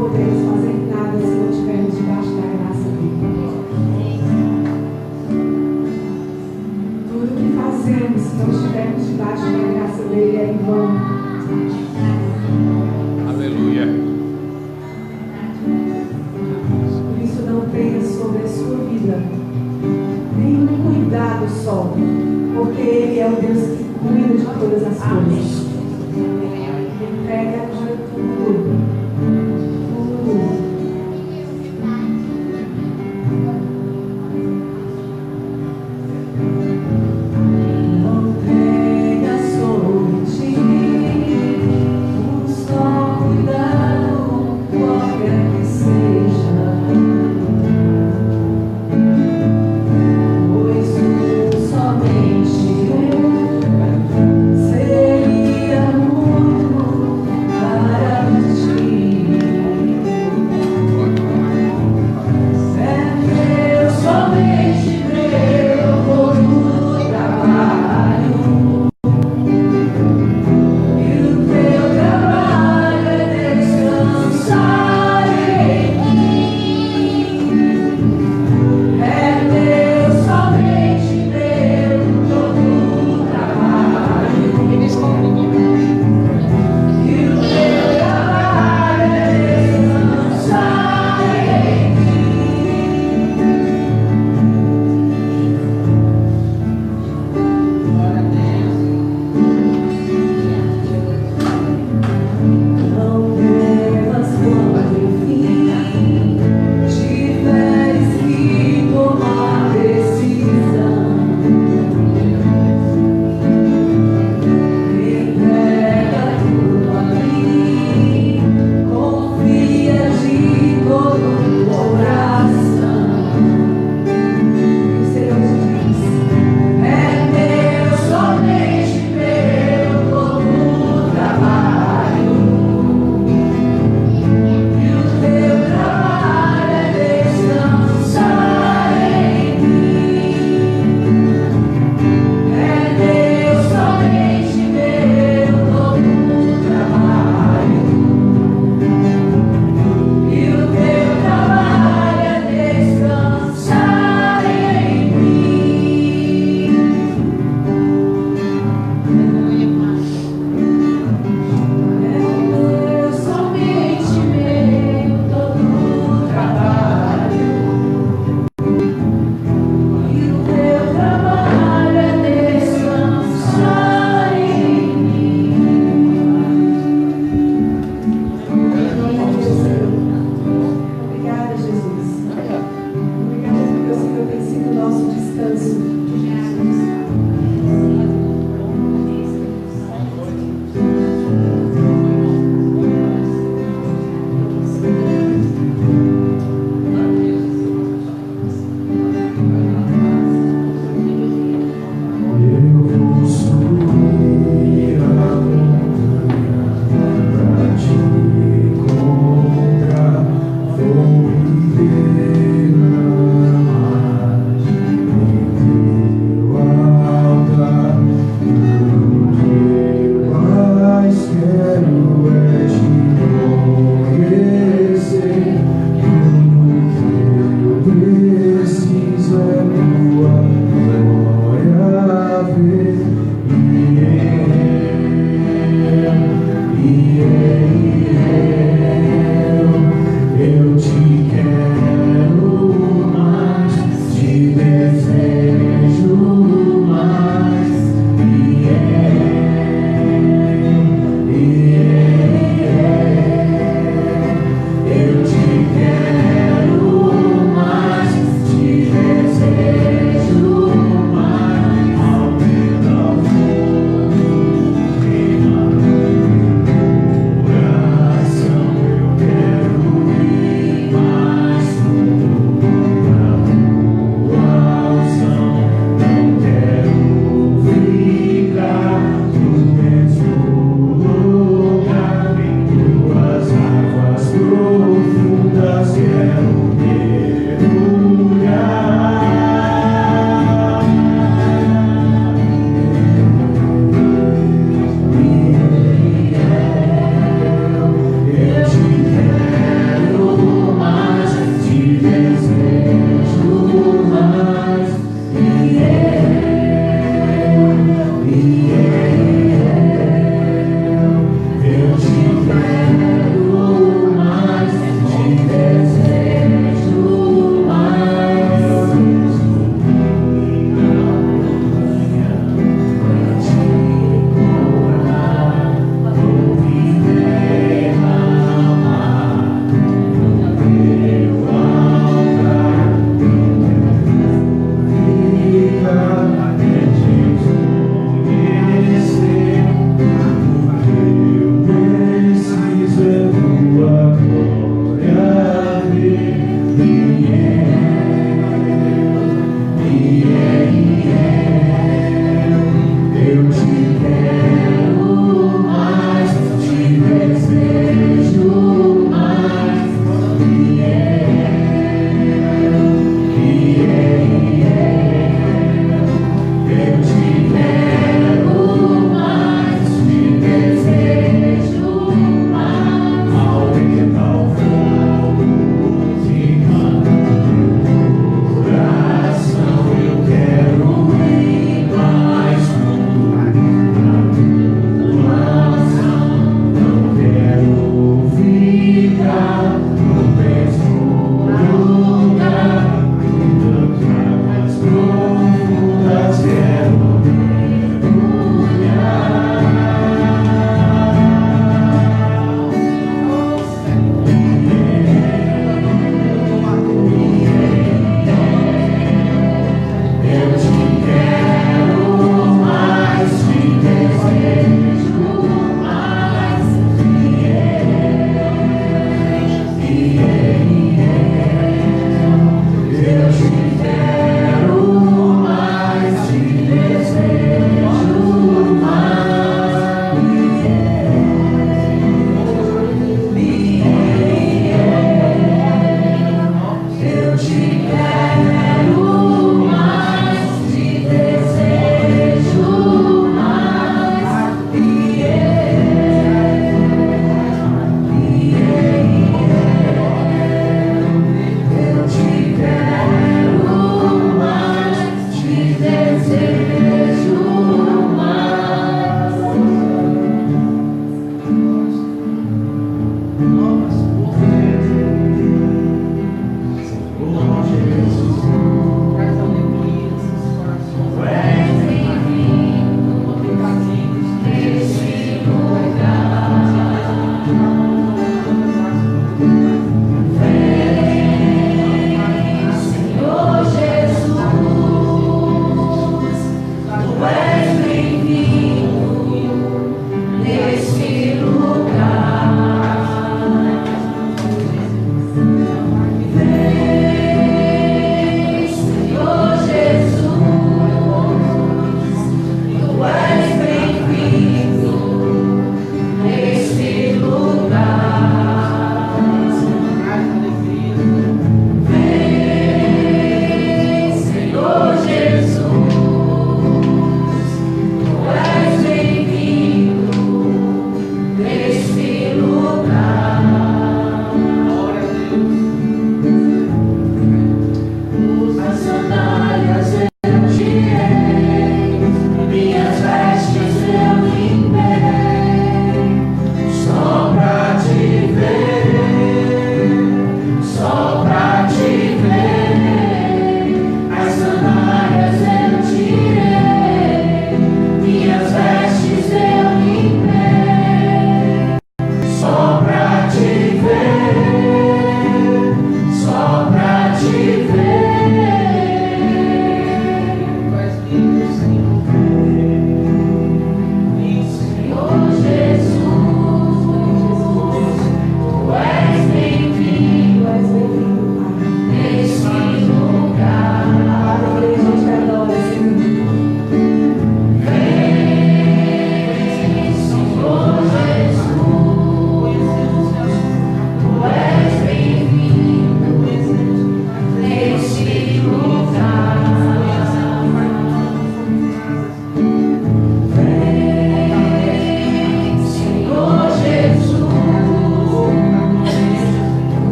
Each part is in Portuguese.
podemos fazer nada se não estivermos debaixo da graça dele. Tudo que fazemos, se não estivermos debaixo da graça dele, é em vão. Aleluia. Por isso, não tenha sobre a sua vida nenhum cuidado só, porque ele é o Deus que cuida de todas as coisas. Entregue agora tudo. Somente eu seria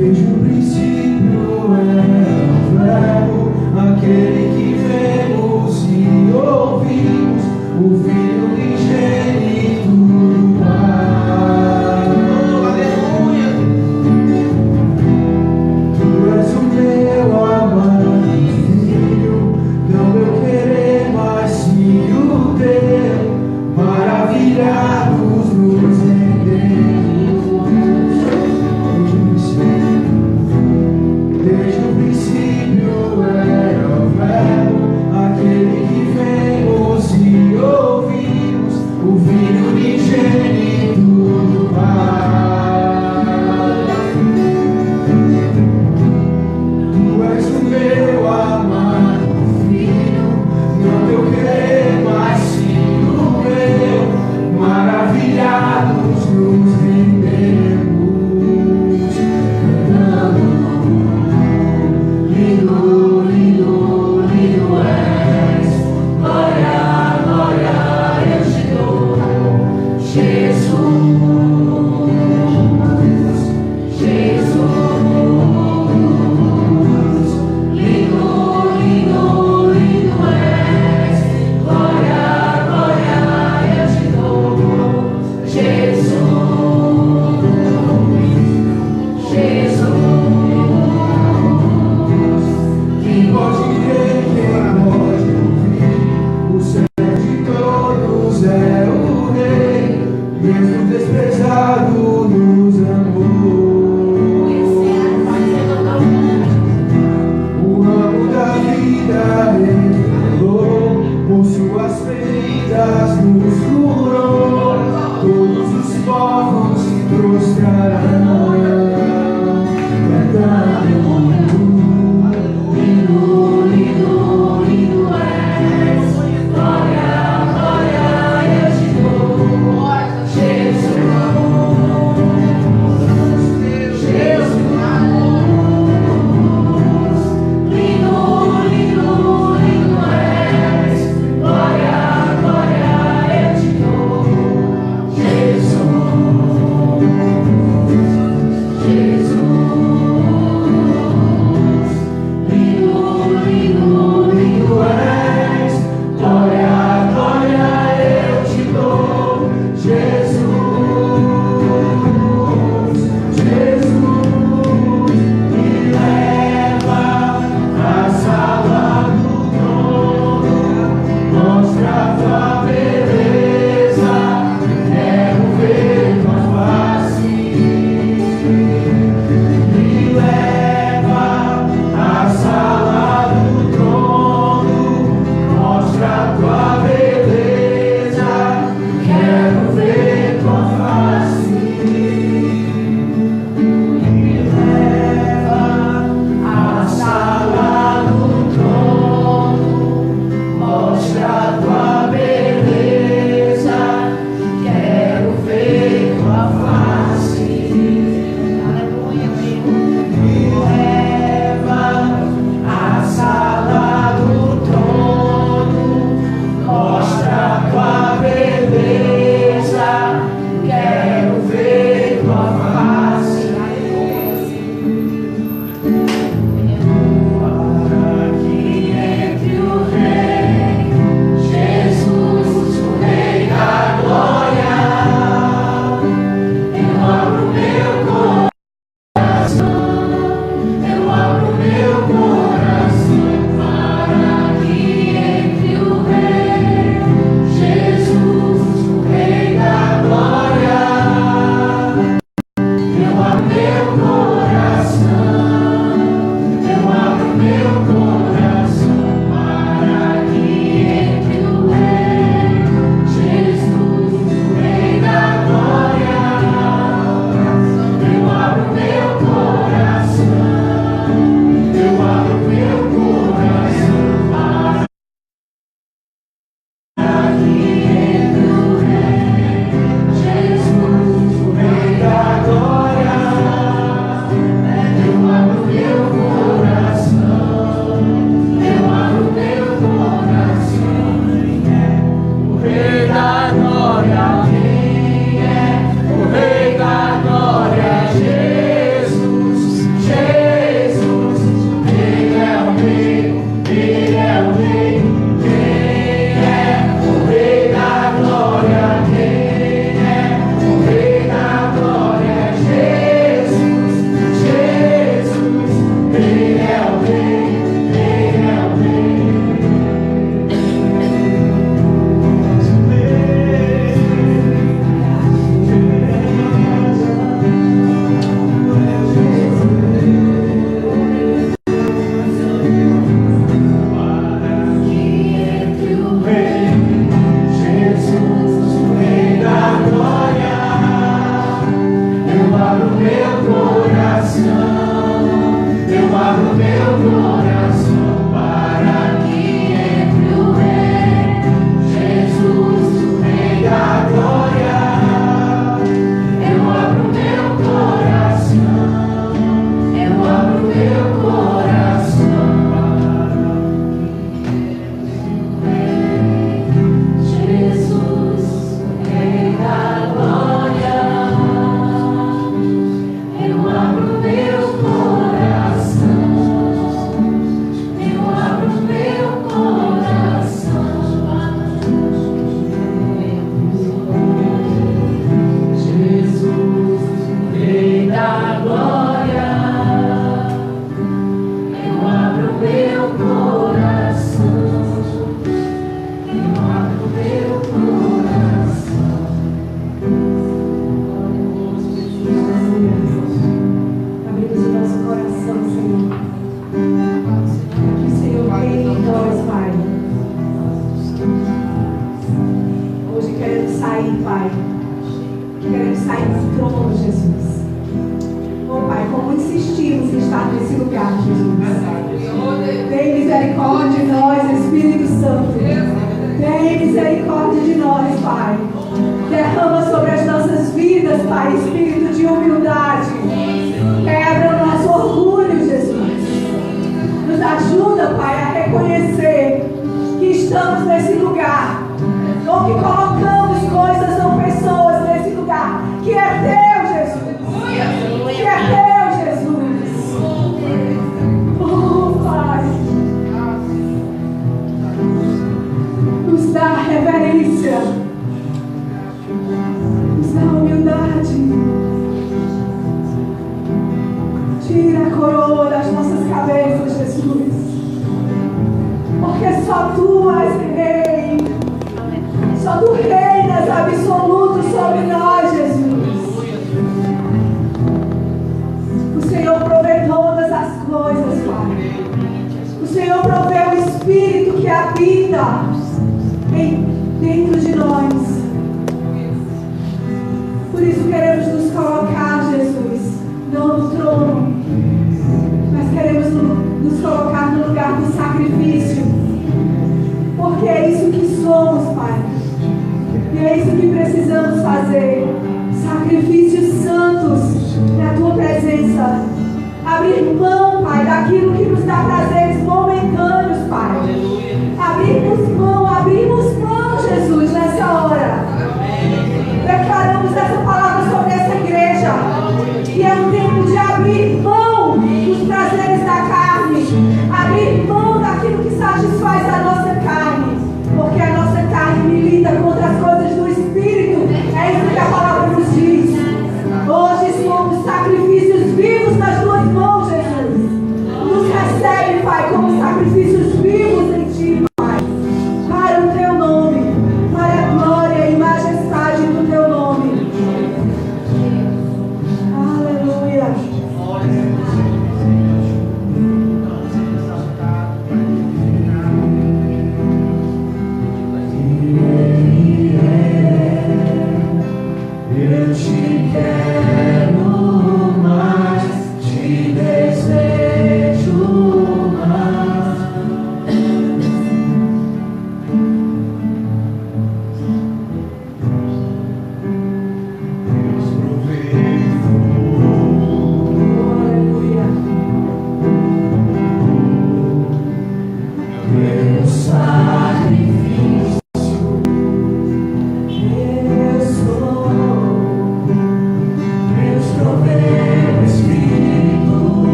Desde o princípio era o Verbo, aquele que vemos e ouvimos, o Filho unigênito do Pai. Oh, aleluia! Tu és o meu amado Filho, não meu querer, mas sim o teu, maravilhados nos rendemos. Desde o princípio era o Verbo, aquele que vemos e ouvimos, o Filho unigênito do Pai. Tu és o meu amado Filho, não teu querer, mas sim o meu, maravilhados nos rendemos, cantando. Lindo, lindo, lindo és, glória, glória eu te dou, Jesus, Jesus. Lindo, lindo, lindo és, glória, glória eu te dou, Jesus, Jesus. Quem pode crer, quem pode ouvir, o Senhor de todos é o Rei, mesmo desprezado nos amou. O ramo da vida revelou, com suas feridas nos curou, todos os povos se prostrarão, cantando. Lindo, lindo, lindo és, glória, glória eu te dou, Jesus, Jesus. Lindo, lindo, lindo és, glória, glória eu te dou, Jesus.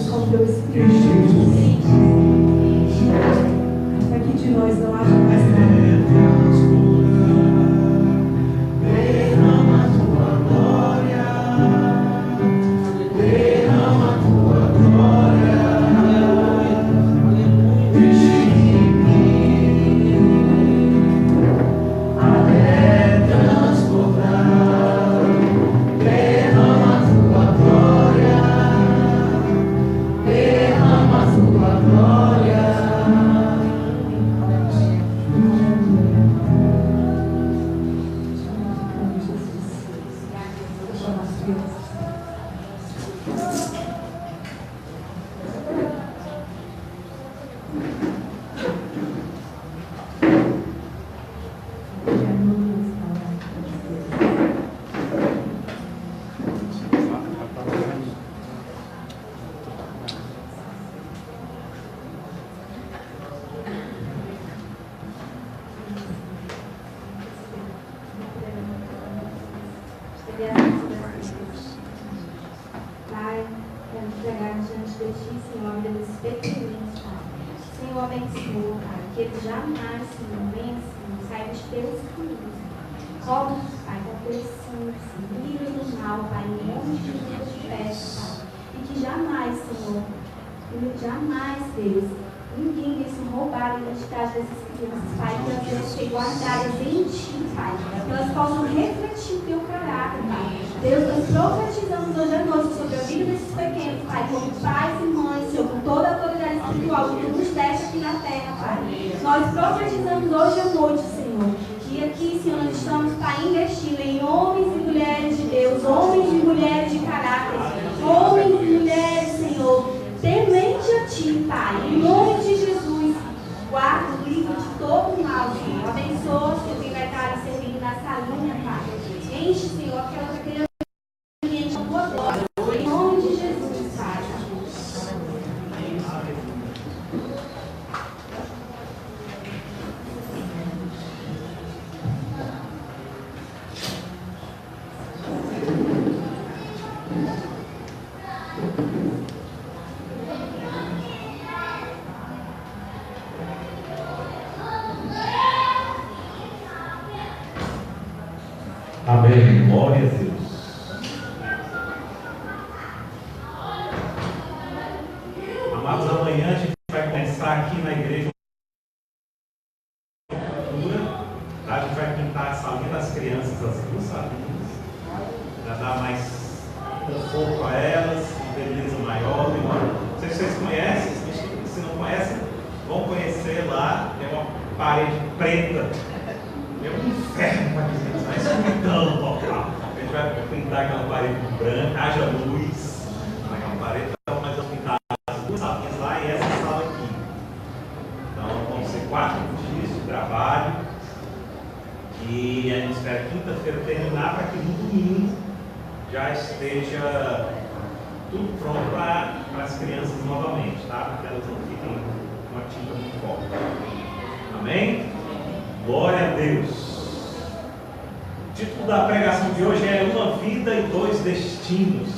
enche-nos com teu Espírito. Para que de nós não haja mais nada. Derrama tua glória, derrama tua glória, enche mim até transbordar. Derrama tua glória, derrama tua glória. Pai, quero entregar diante de Ti, Senhor, a vida desses pequeninos, Pai. Senhor, abençoa, Pai, que eles jamais, Senhor, venham, Senhor, saiam de teus caminhos. Cobre-nos, Pai, com teu sangue, Senhor, livre do mal, Pai, em nome de Jesus eu te peço, Pai. E que jamais, Senhor, jamais, Deus, ninguém venha roubar a identidade dessas crianças, Pai, que elas venham ser guardadas em Ti, Pai, que elas possam refletir o Teu caráter, Pai. Deus, nós profetizamos hoje à noite sobre a vida desses pequenos, Pai, como pais e mães, Senhor, com toda a autoridade espiritual que Tu nos deste aqui na terra, Pai. Nós profetizamos hoje à noite, Senhor, que aqui, Senhor, nós estamos, Pai, investindo em homens e mulheres de Deus, homens e mulheres de caráter, homens e mulheres, Senhor, temente a Ti, Pai, em nome de Jesus. Guarda o livro de todo mal, Senhor. Abençoa, Senhor, quem vai estar servindo na salinha, Pai. Enche, Senhor, aquela criança ambiente com a tua glória. Em nome de Jesus, Pai. Amém. Glória a Deus. Amados, amanhã a gente vai começar aqui na igreja. A gente vai pintar a salinha das crianças, as duas salinhas, para dar mais conforto a elas, uma beleza maior. Não sei se vocês conhecem, se não conhecem, vão conhecer lá. Tem uma parede preta. É um inferno para dizer, uma escuridão total. A gente vai pintar aquela parede branca, haja luz naquela parede, então nós vamos pintar as duas salinhas lá e essa sala aqui. Então vão ser 4 dias de trabalho e a gente espera quinta-feira terminar para que no domingo já esteja tudo pronto para as crianças novamente, tá? Para que elas não fiquem com a tinta muito forte. Amém? Glória a Deus. O título da pregação de hoje é Uma Vida e Dois Destinos.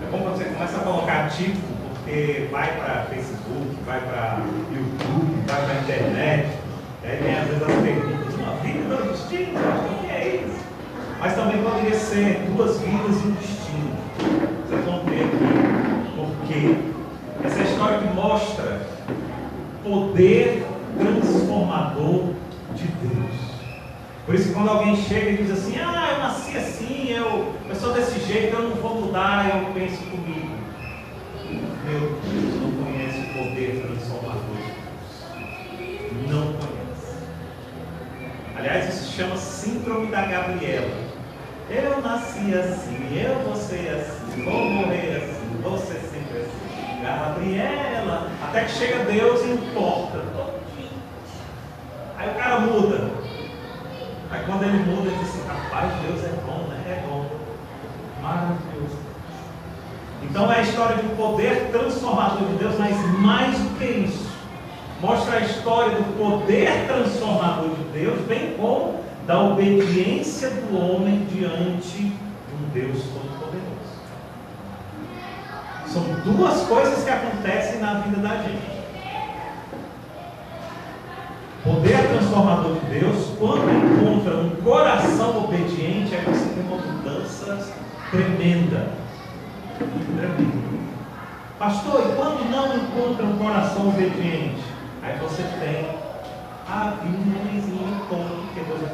É bom quando você começa a colocar título, porque vai para Facebook, vai para YouTube, vai para a internet, e aí vem às vezes as perguntas, uma vida e dois destinos, o que é isso? Mas também poderia ser 2 vidas e um destino. Vocês vão ver aqui porque essa história que mostra poder transformador de Deus. Por isso que quando alguém chega e diz assim, eu nasci assim, eu sou desse jeito, eu não vou mudar, eu penso comigo. Meu Deus, não conhece o poder transformador de Deus. Não conhece. Aliás, isso se chama síndrome da Gabriela. Eu nasci assim, eu vou ser assim, vou morrer assim, vou ser sempre assim. Gabriela, até que chega Deus e importa. Aí o cara muda. Aí quando ele muda, ele diz assim, rapaz, Deus é bom, né? É bom. Maravilhoso. Então é a história de um poder transformador de Deus, mas mais do que isso. Mostra a história do poder transformador de Deus, bem como da obediência do homem diante de um Deus todo-poderoso. São duas coisas que acontecem na vida da gente. O poder transformador de Deus, quando encontra um coração obediente, aí você tem uma mudança tremenda. Tremenda. Pastor, e quando não encontra um coração obediente? Aí você tem um homenzinho todo, que Deus vai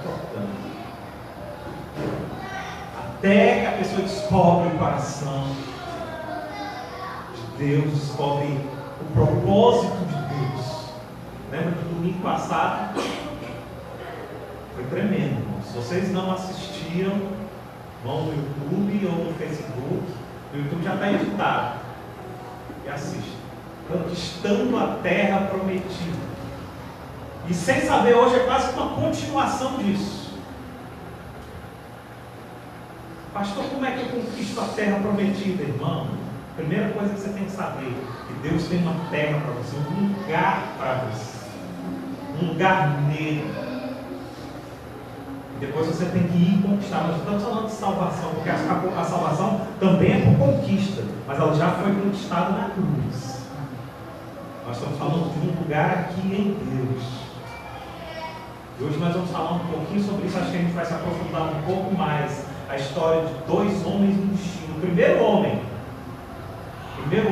cortando. Até que a pessoa descobre o coração de Deus, descobre o propósito de Deus. Lembra do domingo passado? Foi tremendo. Se vocês não assistiram, vão no YouTube ou no Facebook. O YouTube já está editado. E assista. Conquistando a terra prometida. E sem saber, hoje é quase uma continuação disso. Pastor, como é que eu conquisto a terra prometida, irmão? Primeira coisa que você tem que saber, que Deus tem uma terra para você, um lugar para você. Um lugar nele. Depois você tem que ir conquistar. Nós estamos falando de salvação, porque a salvação também é por conquista, mas ela já foi conquistada na cruz. Nós estamos falando de um lugar aqui em Deus. E hoje nós vamos falar um pouquinho sobre isso. Acho que a gente vai se aprofundar um pouco mais. A história de dois homens no destino. O primeiro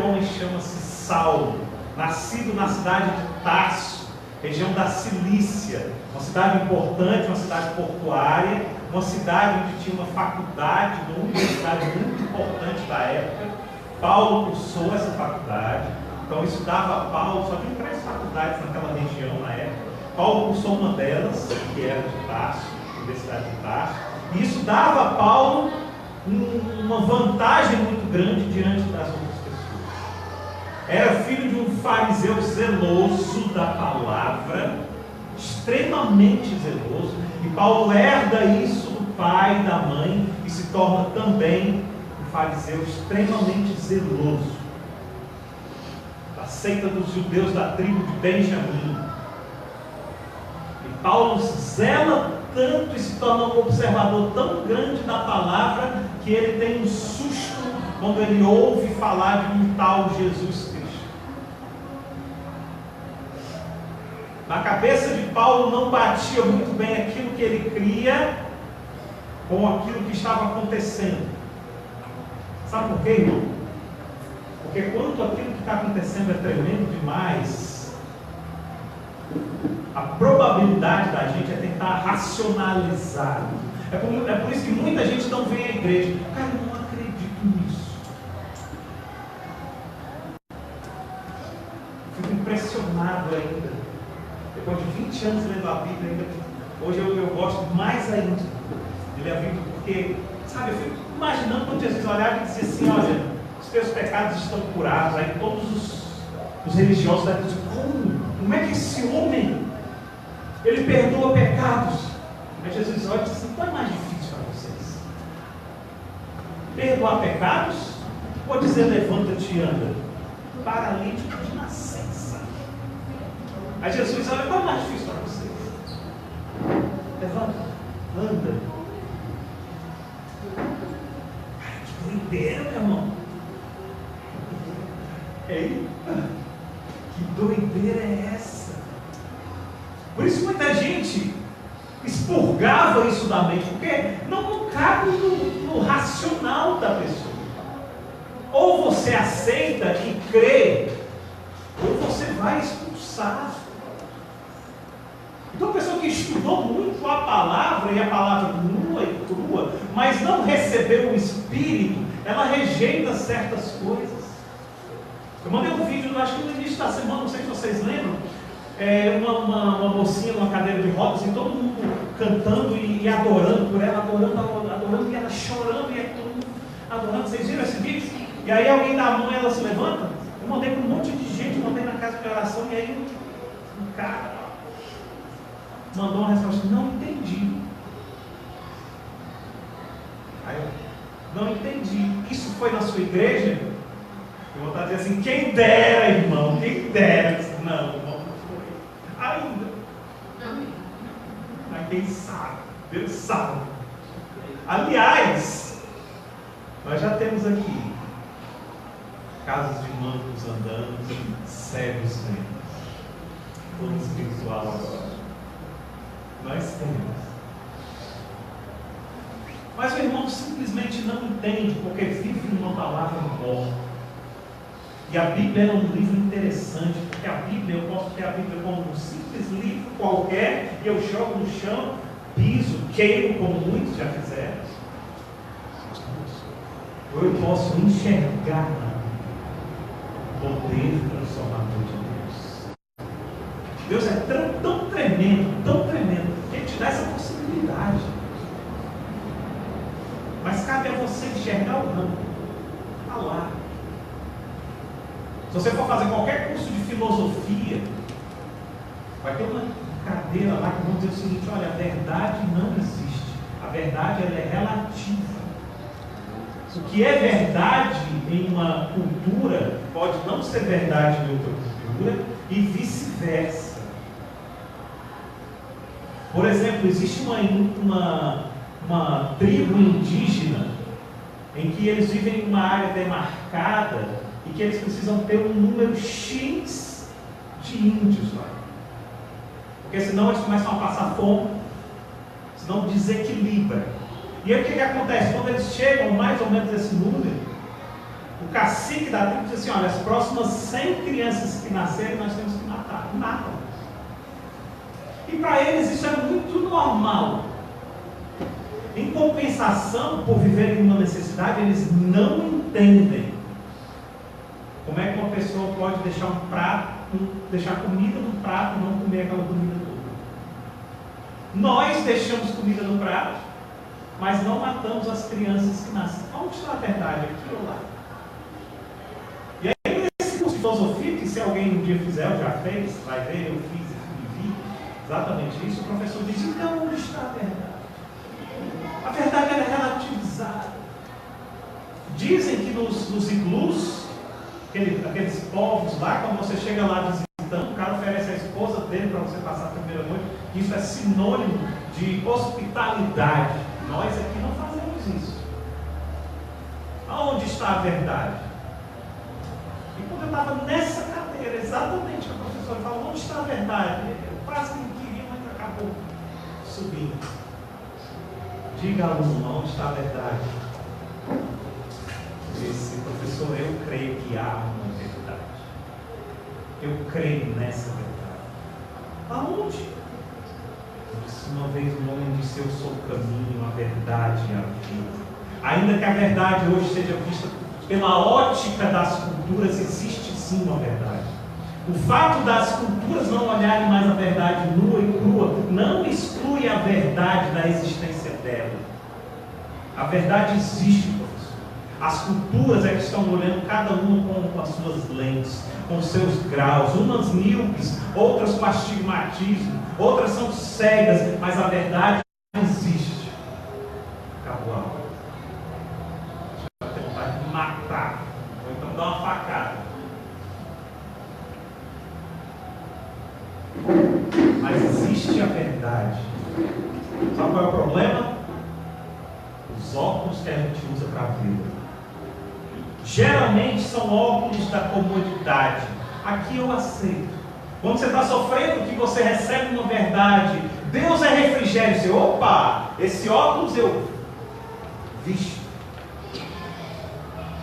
homem chama-se Saulo, nascido na cidade de Tarso, região da Cilícia, uma cidade importante, uma cidade portuária, uma cidade onde tinha uma faculdade, uma universidade muito importante da época. Paulo cursou essa faculdade, então isso dava a Paulo, só tinha 3 faculdades naquela região na época. Paulo cursou uma delas, que era de Tarso, Universidade de Tarso, e isso dava a Paulo uma vantagem muito grande diante das outras pessoas. Era filho de um fariseu zeloso da palavra, extremamente zeloso, e Paulo herda isso do pai e da mãe e se torna também um fariseu extremamente zeloso, da seita dos judeus da tribo de Benjamim. E Paulo zela tanto e se torna um observador tão grande da palavra que ele tem um susto quando ele ouve falar de um tal Jesus Cristo. Na cabeça de Paulo não batia muito bem aquilo que ele cria com aquilo que estava acontecendo. Sabe por quê, irmão? Porque quando aquilo que está acontecendo é tremendo demais, a probabilidade da gente é tentar racionalizar. É por isso que muita gente não vem à igreja. Cara, eu não acredito nisso. Fico impressionado ainda. Depois de 20 anos lendo a Bíblia, ainda, hoje eu gosto mais ainda de ler a Bíblia, porque, sabe, eu fico imaginando quando Jesus olhava e dizia assim: olha, os teus pecados estão curados. Aí todos os religiosos devem dizer: como é que esse homem, ele perdoa pecados? Aí Jesus olha e diz assim: qual é mais difícil para vocês? Perdoar pecados? Ou dizer levanta-te e anda? Paralítico de nascença. Aí Jesus olha: qual é mais difícil para vocês? Levanta, anda. Cara, que doideira, meu irmão. Ei, que doideira é essa? Por isso muita gente expurgava isso da mente, porque não cabe no racional da pessoa. Ou você aceita e crê, ou você vai expulsar. Então a pessoa que estudou muito a palavra, e a palavra nua e crua, mas não recebeu o Espírito, ela rejeita certas coisas. Eu mandei um vídeo, acho que no início da semana, não sei se vocês lembram, uma mocinha numa cadeira de rodas, e todo mundo cantando e adorando por ela, adorando, e ela chorando, e todo mundo adorando. Vocês viram esse vídeo? E aí alguém dá a mão e ela se levanta. Eu mandei para um monte de gente, mandei na casa de oração, e aí um cara mandou uma resposta: não entendi. Aí eu: não entendi. Isso foi na sua igreja? Eu vou estar dizendo assim: quem dera, irmão, quem dera. Não, irmão, não foi ainda. Mas quem sabe? Deus sabe. Aliás, nós já temos aqui casas de mancos andando, cegos vendo. Todo espiritual agora. Nós temos. Mas o irmão simplesmente não entende, porque vive numa palavra morta. E a Bíblia é um livro interessante, porque a Bíblia, eu posso ter a Bíblia como um simples livro qualquer, e eu jogo no chão, piso, queimo, como muitos já fizeram. Ou eu posso enxergar o poder transformador de Deus. Deus é tão tremendo, que Ele te dá essa possibilidade. Mas cabe a você enxergar ou não. Está lá. Se você for fazer qualquer curso de filosofia, vai ter uma cadeira lá que vão dizer o seguinte: olha, a verdade não existe. A verdade ela é relativa. O que é verdade em uma cultura pode não ser verdade em outra cultura e vice-versa. Por exemplo, existe uma tribo indígena em que eles vivem em uma área demarcada e que eles precisam ter um número X de índios lá. Porque senão eles começam a passar fome, senão desequilibra. E aí o que acontece? Quando eles chegam mais ou menos esse número, o cacique da tribo diz assim: olha, as próximas 100 crianças que nascerem nós temos que matar. E matam. E para eles isso é muito normal. Em compensação, por viverem uma necessidade, eles não entendem como é que uma pessoa pode deixar comida no prato e não comer aquela comida toda. Nós deixamos comida no prato, mas não matamos as crianças que nascem. Onde está a verdade? Aqui ou lá? E aí, nesse curso de filosofia, que se alguém um dia fizer, ou já fez, vai ver, eu fiz e vi exatamente isso, o professor diz: então onde está a verdade? A verdade é relativizada. Dizem que nos iglus, aqueles povos lá, quando você chega lá visitando, o cara oferece a esposa dele para você passar a primeira noite. Isso é sinônimo de hospitalidade. Nós aqui não fazemos isso. Aonde está a verdade? E quando eu estava nessa cadeira, exatamente, a professora falou: onde está a verdade? Eu quase que não queria, mas acabou subindo. Diga, aluno, onde está a verdade? Disse: professor, eu creio que há uma verdade. Eu creio nessa verdade. Aonde? Eu disse: uma vez um homem disse: eu sou o caminho, a verdade e a vida. Ainda que a verdade hoje seja vista pela ótica das culturas, existe sim uma verdade. O fato das culturas não olharem mais a verdade nua e crua não exclui a verdade da existência dela. A verdade existe, professor. As culturas é que estão olhando cada uma com as suas lentes, com seus graus, umas míopes, outras com astigmatismo, outras são cegas, mas a verdade existe. Acabou a aula. Vai ter vontade de matar, ou então dar uma facada. Mas existe a verdade. Sabe qual é o problema? Os óculos que a gente usa para a vida. Geralmente são óculos da comodidade. Aqui eu aceito. Quando você está sofrendo, que você recebe uma verdade, Deus é refrigério. Você, opa, esse óculos eu visto.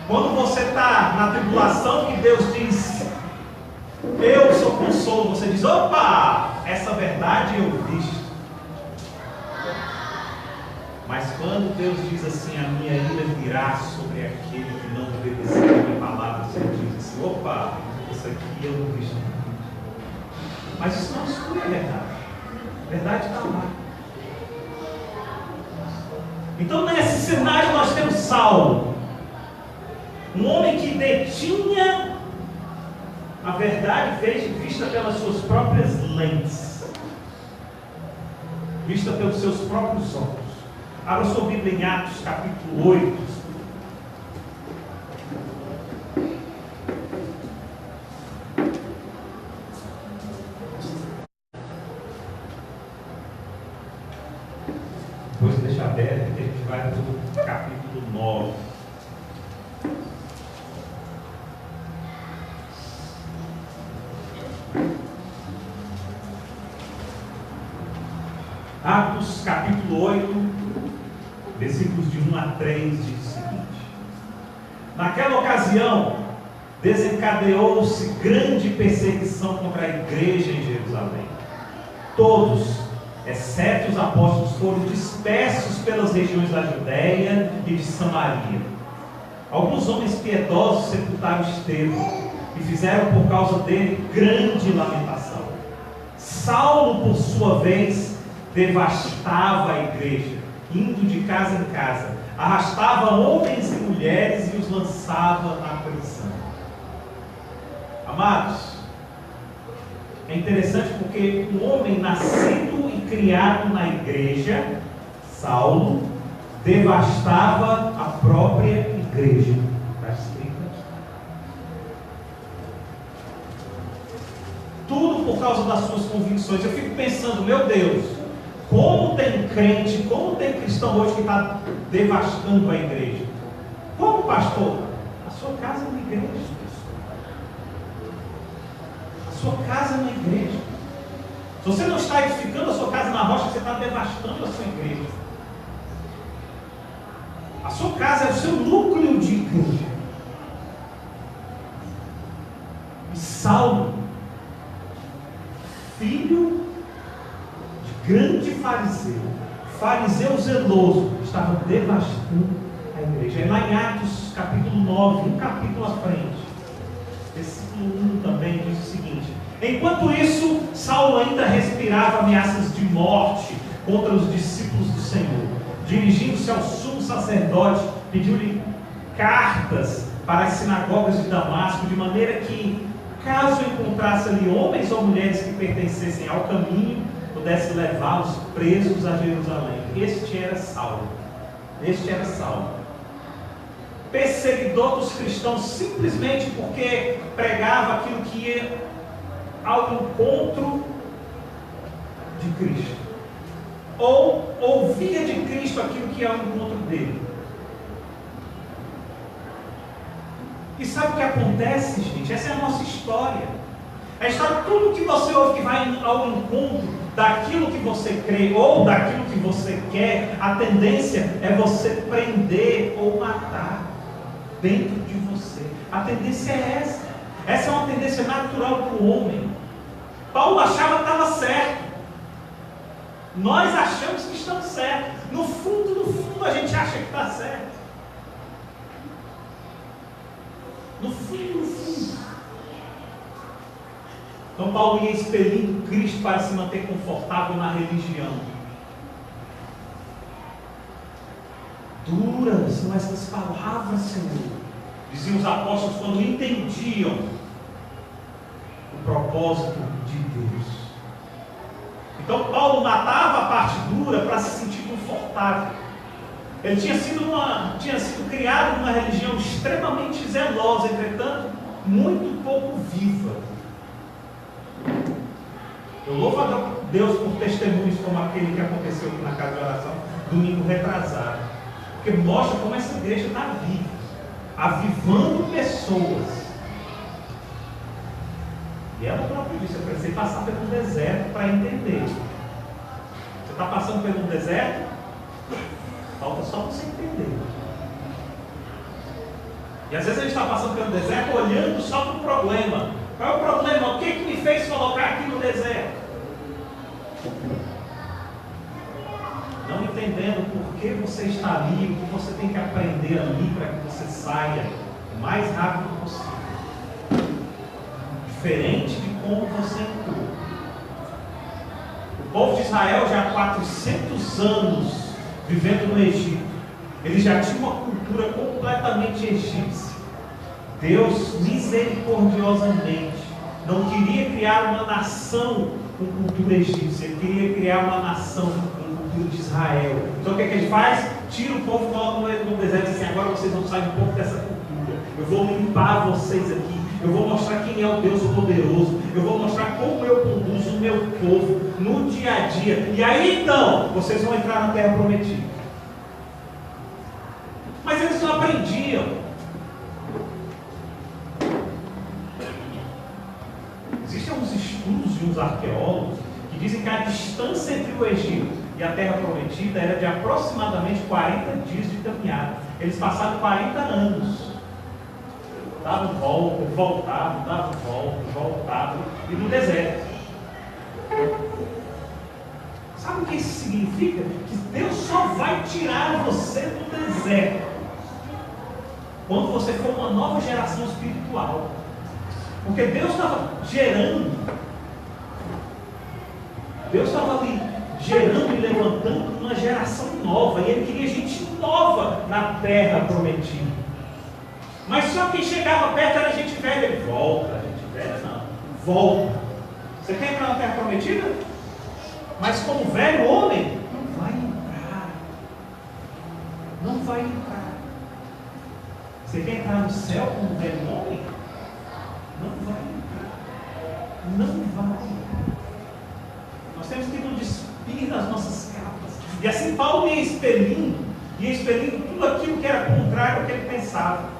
Quando você está na tribulação, que Deus diz: eu sou consolo, você diz: opa, essa verdade eu visto. Mas quando Deus diz assim: a minha ira virá sobre aquele que não obedecer a minha palavra, você diz assim: opa, isso aqui eu não visto. Mas isso não exclui a verdade. A verdade está lá. Então, nesse cenário nós temos Saulo, um homem que detinha a verdade vista pelas suas próprias lentes, vista pelos seus próprios olhos. Abra sua Bíblia em Atos capítulo 8. Depois deixa aberto que a gente vai para o capítulo 9. Atos capítulo 8, versículos de 1 a 3, diz o seguinte: naquela ocasião, desencadeou-se grande perseguição contra a igreja em Jerusalém. Todos, exceto os apóstolos, foram dispersos pelas regiões da Judéia e de Samaria. Alguns homens piedosos sepultaram Estevão e fizeram por causa dele grande lamentação. Saulo, por sua vez, devastava a igreja, indo de casa em casa, arrastava homens e mulheres e os lançava na prisão. Amados, é interessante porque um homem nascido e criado na igreja, Saulo, devastava a própria igreja. Está escrito aqui. Tudo por causa das suas convicções. Eu fico pensando, meu Deus, como tem crente, como tem cristão hoje que está devastando a igreja? Como, pastor? A sua casa é uma igreja. A sua casa é uma igreja. Se você não está edificando a sua casa na rocha, você está devastando a sua igreja. A sua casa é o seu núcleo de igreja. E Saulo, filho de grande fariseu zeloso, estava devastando a igreja. É lá em Atos capítulo 9, um capítulo à frente, versículo 1 também diz o seguinte: enquanto isso, Saulo ainda respirava ameaças de morte contra os discípulos do Senhor. Dirigindo-se ao sumo sacerdote, pediu-lhe cartas para as sinagogas de Damasco, de maneira que, caso encontrasse ali homens ou mulheres que pertencessem ao caminho, pudesse levá-los presos a Jerusalém. Este era Saulo. Perseguidor dos cristãos, simplesmente porque pregava aquilo que ia ao encontro de Cristo, ou ouvia de Cristo aquilo que ia ao encontro dele. E sabe o que acontece, gente? Essa é a nossa história. A história, tudo que você ouve que vai ao encontro daquilo que você crê ou daquilo que você quer, a tendência é você prender ou matar dentro de você. A tendência é essa. Essa é uma tendência natural para o homem. Paulo achava que estava certo. Nós achamos que estamos certos. No fundo, a gente acha que está certo. No fundo. Então Paulo ia expelindo Cristo para se manter confortável na religião. Duras são essas palavras, Senhor, diziam os apóstolos quando entendiam o propósito de Deus. Então Paulo matava a parte dura para se sentir confortável. Ele tinha sido criado numa religião extremamente zelosa, entretanto, muito pouco viva. Eu louvo a Deus por testemunhos como aquele que aconteceu aqui na casa de oração, domingo retrasado. Porque mostra como essa igreja está viva, avivando pessoas. E ela própria disse: eu precisei passar pelo deserto para entender. Você está passando pelo deserto? Falta só você entender. E às vezes a gente está passando pelo deserto olhando só para o problema. Qual é o problema? O que me fez colocar aqui no deserto? Não entendendo por que você está ali, o que você tem que aprender ali para que você saia o mais rápido possível. Diferente de como você entrou. O povo de Israel já há 400 anos vivendo no Egito. Eles já tinham uma cultura completamente egípcia. Deus, misericordiosamente, não queria criar uma nação com cultura egípcia. Ele queria criar uma nação com cultura de Israel. Então o que é que ele faz? Tira o povo, coloca no deserto e diz assim: agora vocês vão sair um pouco dessa cultura. Eu vou limpar vocês aqui. Eu vou mostrar quem é o Deus poderoso. Eu vou mostrar como eu conduzo o meu povo no dia a dia. E aí então, vocês vão entrar na terra prometida. Mas eles não aprendiam. Existem uns estudos de uns arqueólogos que dizem que a distância entre o Egito e a terra prometida era de aproximadamente 40 dias de caminhada. Eles passaram 40 anos. Davam volta, voltavam, davam volta, voltavam, e no deserto. Sabe o que isso significa? Que Deus só vai tirar você do deserto quando você for uma nova geração espiritual. Porque Deus estava gerando, Deus estava ali gerando e levantando uma geração nova, e Ele queria gente nova na terra prometida. Mas só quem chegava perto era gente velha. Ele volta, gente velha não, volta. Você quer entrar na terra prometida? Mas como velho homem, não vai entrar. Não vai entrar. Você quer entrar no céu como velho homem? Não vai entrar. Não vai. Nós temos que nos despir das nossas capas. E assim Paulo ia expelindo tudo aquilo que era contrário ao que ele pensava.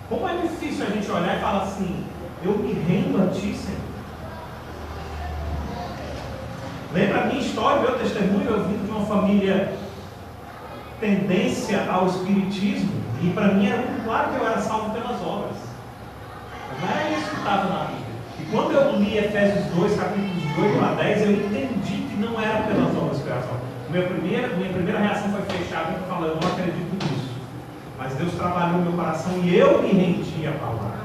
Como é difícil a gente olhar e falar assim: eu me rendo a ti, Senhor. Lembra a minha história, meu testemunho? Eu vim de uma família tendência ao espiritismo, e para mim era muito claro que eu era salvo pelas obras. Mas não era isso que estava na Bíblia. E quando eu li Efésios 2, capítulos 8 a 10, eu entendi que não era pelas obras que eu era salvo. Minha primeira reação foi fechada e falar: eu não acredito nisso. Mas Deus trabalhou no meu coração e eu me rendi à palavra.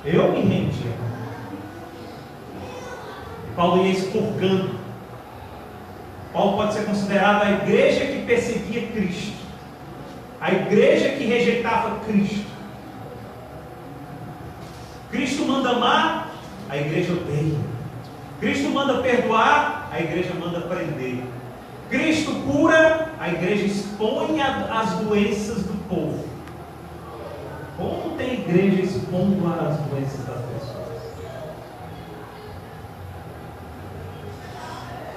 Eu me rendi à palavra. Paulo ia expurgando. Paulo pode ser considerado a igreja que perseguia Cristo, a igreja que rejeitava Cristo. Cristo manda amar, a igreja odeia. Cristo manda perdoar, a igreja manda prender. Cristo cura, a igreja expõe as doenças do povo. Como tem igreja expondo as doenças das pessoas?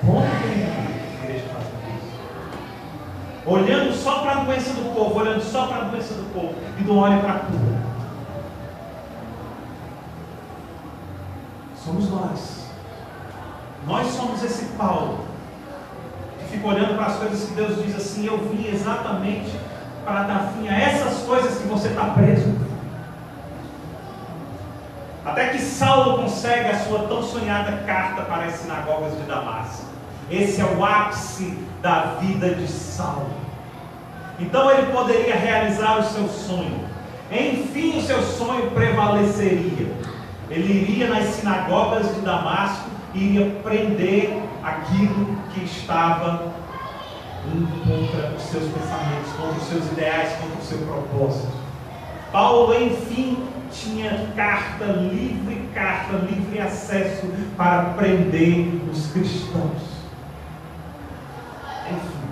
Como tem igreja fazendo isso? Olhando só para a doença do povo, olhando só para a doença do povo, e não olha para a cura. Somos nós. Nós somos esse Paulo que fica olhando para as coisas que Deus diz assim: eu vim exatamente para dar fim a essas coisas que você está preso. Até que Saulo consegue a sua tão sonhada carta para as sinagogas de Damasco. Esse é o ápice da vida de Saulo. Então ele poderia realizar o seu sonho. Enfim, o seu sonho prevaleceria. Ele iria nas sinagogas de Damasco e iria prender aquilo que estava contra os seus pensamentos, contra os seus ideais, contra o seu propósito. Paulo, enfim, tinha carta livre acesso para prender os cristãos. Enfim,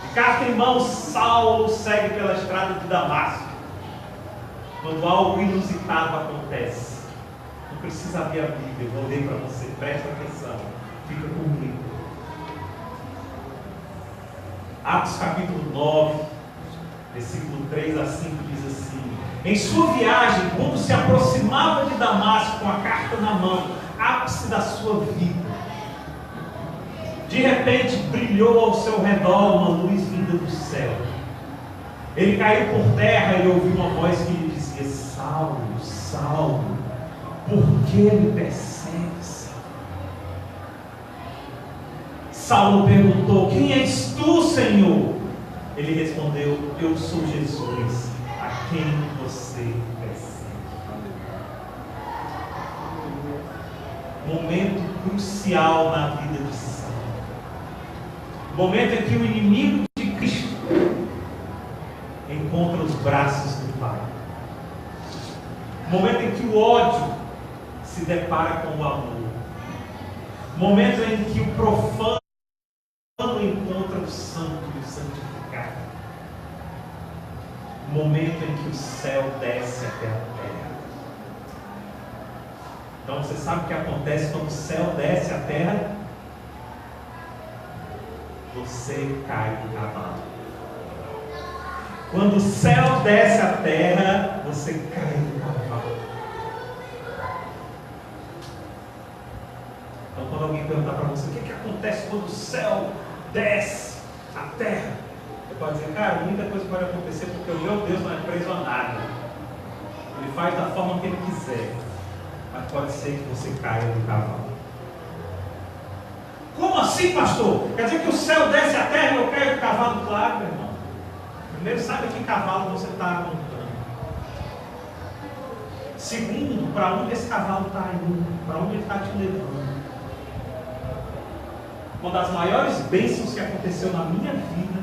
de carta em mão, Saulo segue pela estrada de Damasco. Quando algo inusitado acontece, não precisa abrir a Bíblia, eu vou ler para você, presta atenção, fica comigo. Atos capítulo 9, versículo 3 a 5 diz assim: em sua viagem, quando se aproximava de Damasco com a carta na mão, ápice da sua vida, de repente brilhou ao seu redor uma luz vinda do céu. Ele caiu por terra e ouviu uma voz que lhe dizia: Saulo, Saulo, por que me persegues? Saulo perguntou: quem és tu, Senhor? Ele respondeu: eu sou Jesus, a quem você persegue. Momento crucial na vida de Saulo. Momento em que o inimigo de Cristo encontra os braços do Pai. Momento em que o ódio se depara com o amor. Momento em que o profano encontra o santo e o santificado. Momento em que o céu desce até a terra. Então você sabe o que acontece quando o céu desce à terra? Você cai do cavalo. Quando o céu desce à terra, você cai do cavalo. Então quando alguém perguntar para você: o acontece quando o céu desce à terra. Você pode dizer, cara, muita coisa pode acontecer porque o meu Deus não é preso a nada. Ele faz da forma que Ele quiser. Mas pode ser que você caia do cavalo. Como assim, pastor? Quer dizer que o céu desce à terra e eu caio do cavalo? Claro, meu irmão. Primeiro, sabe que cavalo você está montando. Segundo, para onde esse cavalo está indo, para onde ele está te levando. Uma das maiores bênçãos que aconteceu na minha vida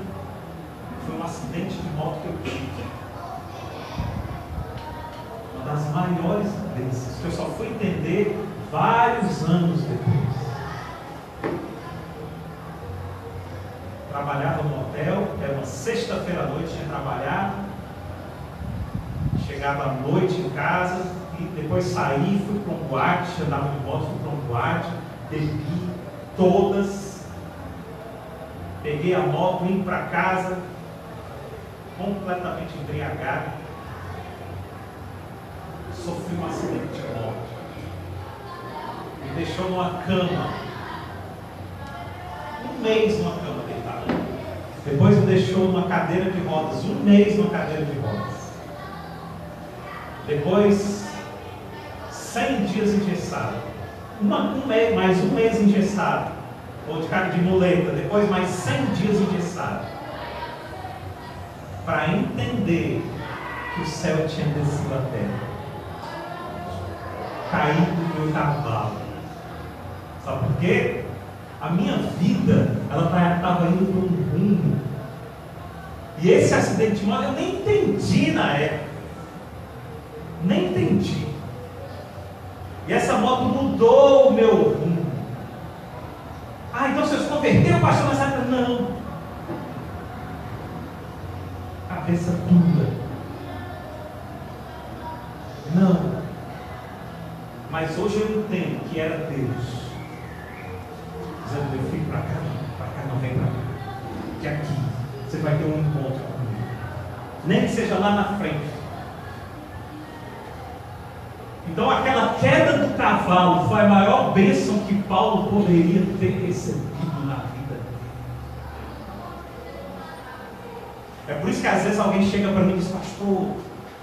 foi um acidente de moto que eu tive. Uma das maiores bênçãos que eu só fui entender vários anos depois. Trabalhava no hotel, era uma sexta-feira à noite, tinha trabalhado. Chegava à noite em casa e depois saí, fui para um boate, andava de moto, fui para um boate, bebi todas, peguei a moto, vim para casa, completamente embriagado, sofri um acidente de moto, me deixou numa cama, um mês numa cama deitada, depois me deixou numa cadeira de rodas, um mês numa cadeira de rodas. Depois, 100 dias engessado. Mais um mês engessado. Ou de muleta. Depois, mais 100 dias engessado. Para entender que o céu tinha descido à terra. Caído do meu cavalo. Sabe por quê? A minha vida, ela estava indo para um rumo. E esse acidente de moto eu nem entendi na época. Nem entendi. E essa moto mudou o meu rumo. Ah, então você se converteu, pastor, nessa época? Não. Cabeça dura. Não. Mas hoje eu entendo que era Deus dizendo, meu filho, para cá não vem para cá. Que aqui você vai ter um encontro comigo. Nem que seja lá na frente. Então aquela queda do cavalo foi a maior bênção que Paulo poderia ter recebido na vida dele. É por isso que às vezes alguém chega para mim e diz, pastor,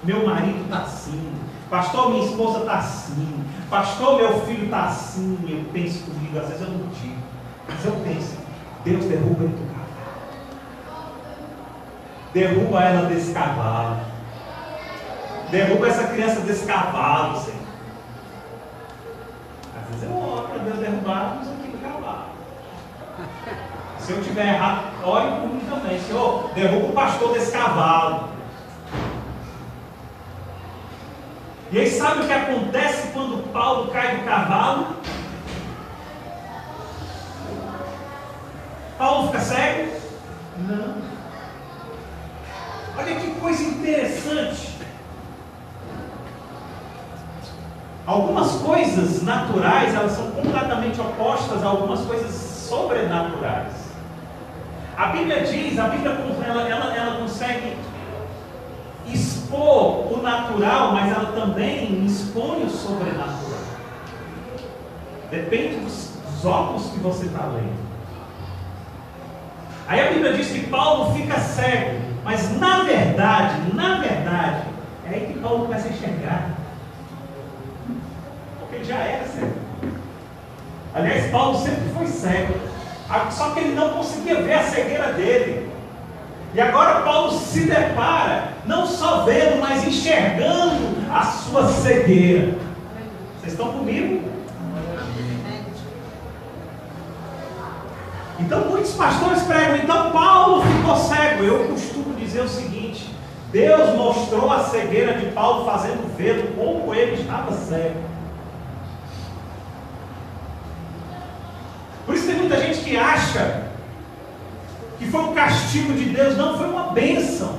meu marido está assim, pastor, minha esposa está assim, pastor, meu filho está assim. Eu penso comigo, às vezes eu não digo, mas eu penso, Deus derruba ele do cavalo. Derruba ela desse cavalo. Derruba essa criança desse cavalo, Senhor. Às vezes eu oro para Deus derrubar isso aqui do cavalo. Se eu estiver errado, ore por mim também. Senhor, derruba o pastor desse cavalo. E aí sabe o que acontece quando Paulo cai do cavalo? Paulo fica cego? Não. Olha que coisa interessante. Algumas coisas naturais, elas são completamente opostas a algumas coisas sobrenaturais. A Bíblia diz, ela consegue expor o natural, mas ela também expõe o sobrenatural. Depende dos óculos que você está lendo. Aí a Bíblia diz que Paulo fica cego, mas na verdade, é aí que Paulo começa a enxergar. Ele já era cego. Aliás, Paulo sempre foi cego. Só que ele não conseguia ver a cegueira dele. E agora Paulo se depara, não só vendo, mas enxergando a sua cegueira. Vocês estão comigo? Então muitos pastores pregam, então Paulo ficou cego. Eu costumo dizer o seguinte: Deus mostrou a cegueira de Paulo, fazendo ver como ele estava cego. Por isso tem muita gente que acha que foi um castigo de Deus. Não, foi uma bênção.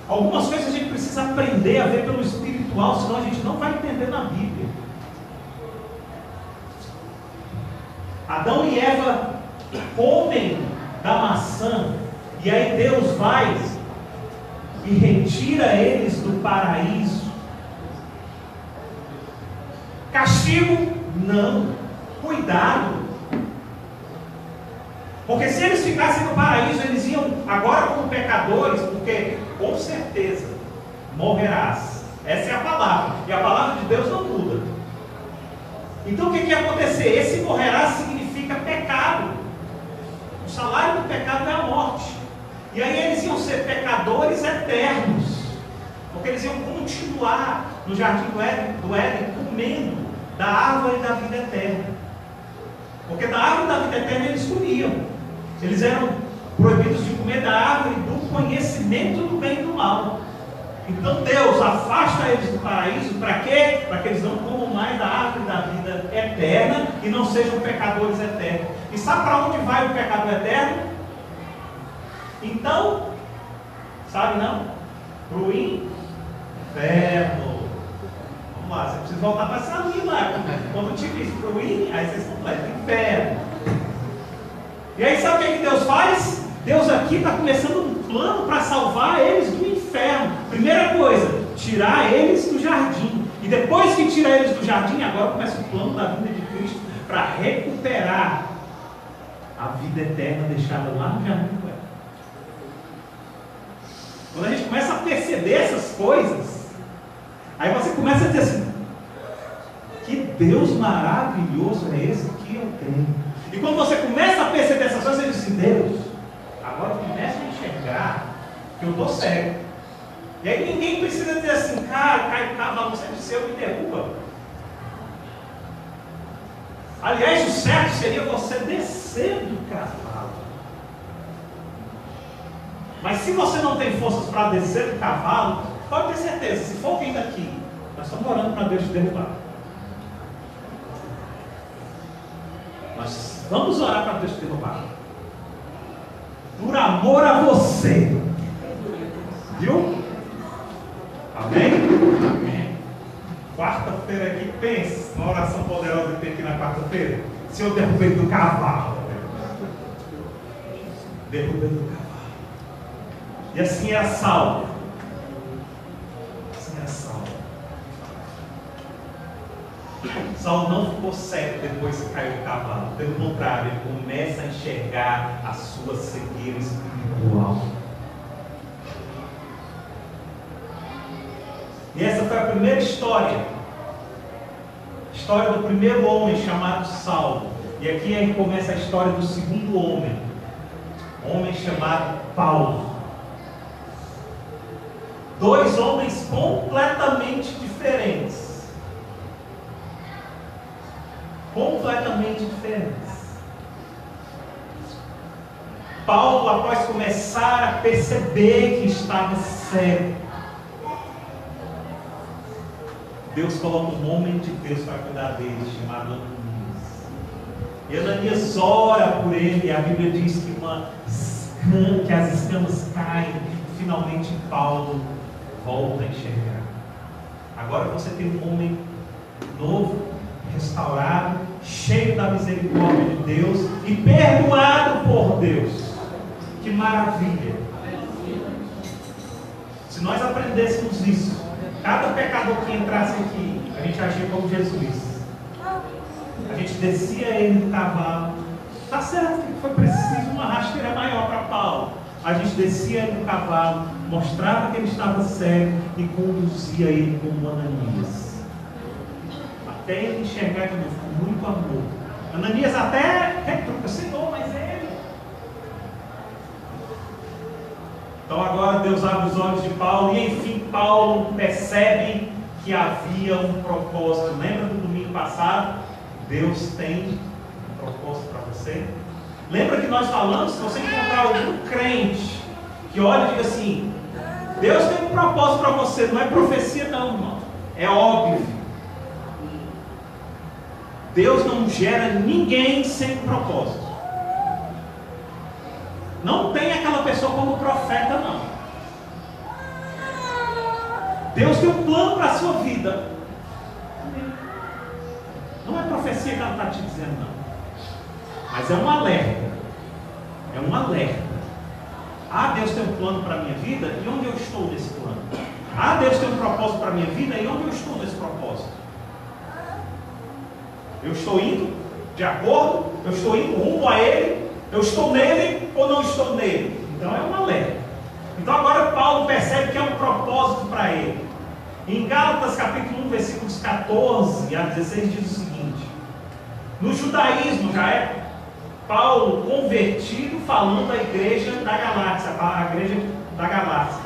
Algumas coisas a gente precisa aprender a ver pelo espiritual, senão a gente não vai entender na Bíblia. Adão e Eva comem da maçã, e aí Deus vai e retira eles do paraíso. Castigo? Não. Cuidado. Porque se eles ficassem no paraíso, eles iam agora como pecadores, porque com certeza morrerás. Essa é a palavra. E a palavra de Deus não muda. Então o que ia acontecer? Esse morrerás significa pecado. O salário do pecado é a morte. E aí eles iam ser pecadores eternos. Porque eles iam continuar no jardim do Éden comendo da árvore da vida eterna. Porque da árvore da vida eterna eles comiam. Eles eram proibidos de comer da árvore do conhecimento do bem e do mal. Então Deus afasta eles do paraíso, para quê? Para que eles não comam mais da árvore da vida eterna e não sejam pecadores eternos. E sabe para onde vai o pecador eterno? Então, sabe não? Para o inferno. Vamos lá, você precisa voltar para essa linha lá. Quando eu tive isso para o inferno, aí vocês completam inferno. E aí sabe o que Deus faz? Deus aqui está começando um plano para salvar eles do inferno. Primeira coisa, tirar eles do jardim. E depois que tira eles do jardim, agora começa o plano da vida de Cristo para recuperar a vida eterna deixada lá no jardim do Éden. Quando a gente começa a perceber essas coisas, aí você começa a dizer assim: que Deus maravilhoso é esse que eu tenho. E quando você começa a perceber essas coisas, você diz assim: Deus, agora eu começo a enxergar que eu estou cego. E aí ninguém precisa dizer assim: cara, cai o cavalo, você disse, eu me derruba. Aliás, o certo seria você descer do cavalo. Mas se você não tem forças para descer do cavalo, pode ter certeza, se for alguém daqui, nós estamos orando para Deus te derrubar. Nós vamos orar para Deus te derrubar. Por amor a você. Viu? Amém? Amém. Quarta-feira aqui, pense na oração poderosa que tem aqui na quarta-feira. Se eu derrubei do cavalo. Derrubei do cavalo. E assim é a salva. Assim é a salva. Saulo não ficou cego depois que caiu do cavalo. Pelo contrário, ele começa a enxergar a sua cegueira espiritual. E essa foi a primeira história. História do primeiro homem chamado Saulo. E aqui aí começa a história do segundo homem. Homem chamado Paulo. Dois homens completamente diferentes. Completamente diferentes. Paulo, após começar a perceber que estava cego, Deus coloca um homem de Deus para cuidar dele, chamado Ananias. E Ananias ora por ele, e a Bíblia diz que as escamas caem, e finalmente Paulo volta a enxergar. Agora você tem um homem novo, restaurado, cheio da misericórdia de Deus e perdoado por Deus. Que maravilha! Se nós aprendêssemos isso, cada pecador que entrasse aqui, a gente agia como Jesus. A gente descia ele do cavalo. Está certo que foi preciso uma rasteira maior para Paulo. A gente descia ele do cavalo, mostrava que ele estava cego e conduzia ele como Ananias. Até ele enxergar de novo com muito amor. Ananias até retruca: Senhor, mas é ele. Então agora Deus abre os olhos de Paulo e enfim Paulo percebe que havia um propósito. Lembra do domingo passado? Deus tem um propósito para você. Lembra que nós falamos, se você encontrar algum crente que olha e diga assim: Deus tem um propósito para você, não é profecia não, irmão. É óbvio. Deus não gera ninguém sem um propósito. Não tem aquela pessoa como profeta, não. Deus tem um plano para a sua vida. Não é profecia que ela está te dizendo, não. Mas é um alerta. É um alerta. Ah, Deus tem um plano para a minha vida, e onde eu estou nesse plano? Ah, Deus tem um propósito para a minha vida, e onde eu estou nesse propósito? Eu estou indo de acordo? Eu estou indo rumo a Ele? Eu estou nele ou não estou nele? Então é uma alerta. Então agora Paulo percebe que é um propósito para ele. Em Gálatas capítulo 1, versículos 14 a 16 diz o seguinte: no judaísmo já é Paulo convertido falando da igreja da Galácia, a igreja da Galácia.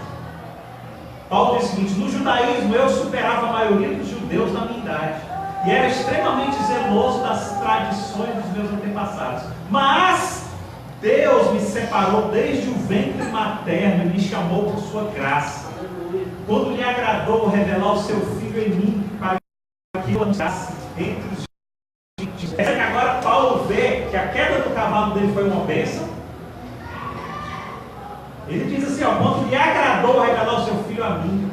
Paulo diz o seguinte: no judaísmo eu superava a maioria dos judeus da minha idade e era extremamente zeloso das tradições dos meus antepassados. Mas Deus me separou desde o ventre materno e me chamou por sua graça, quando lhe agradou revelar o seu Filho em mim, para que eu andasse entre os gentios. É que agora Paulo vê que a queda do cavalo dele foi uma bênção. Ele diz assim, quando lhe agradou revelar o seu Filho a mim.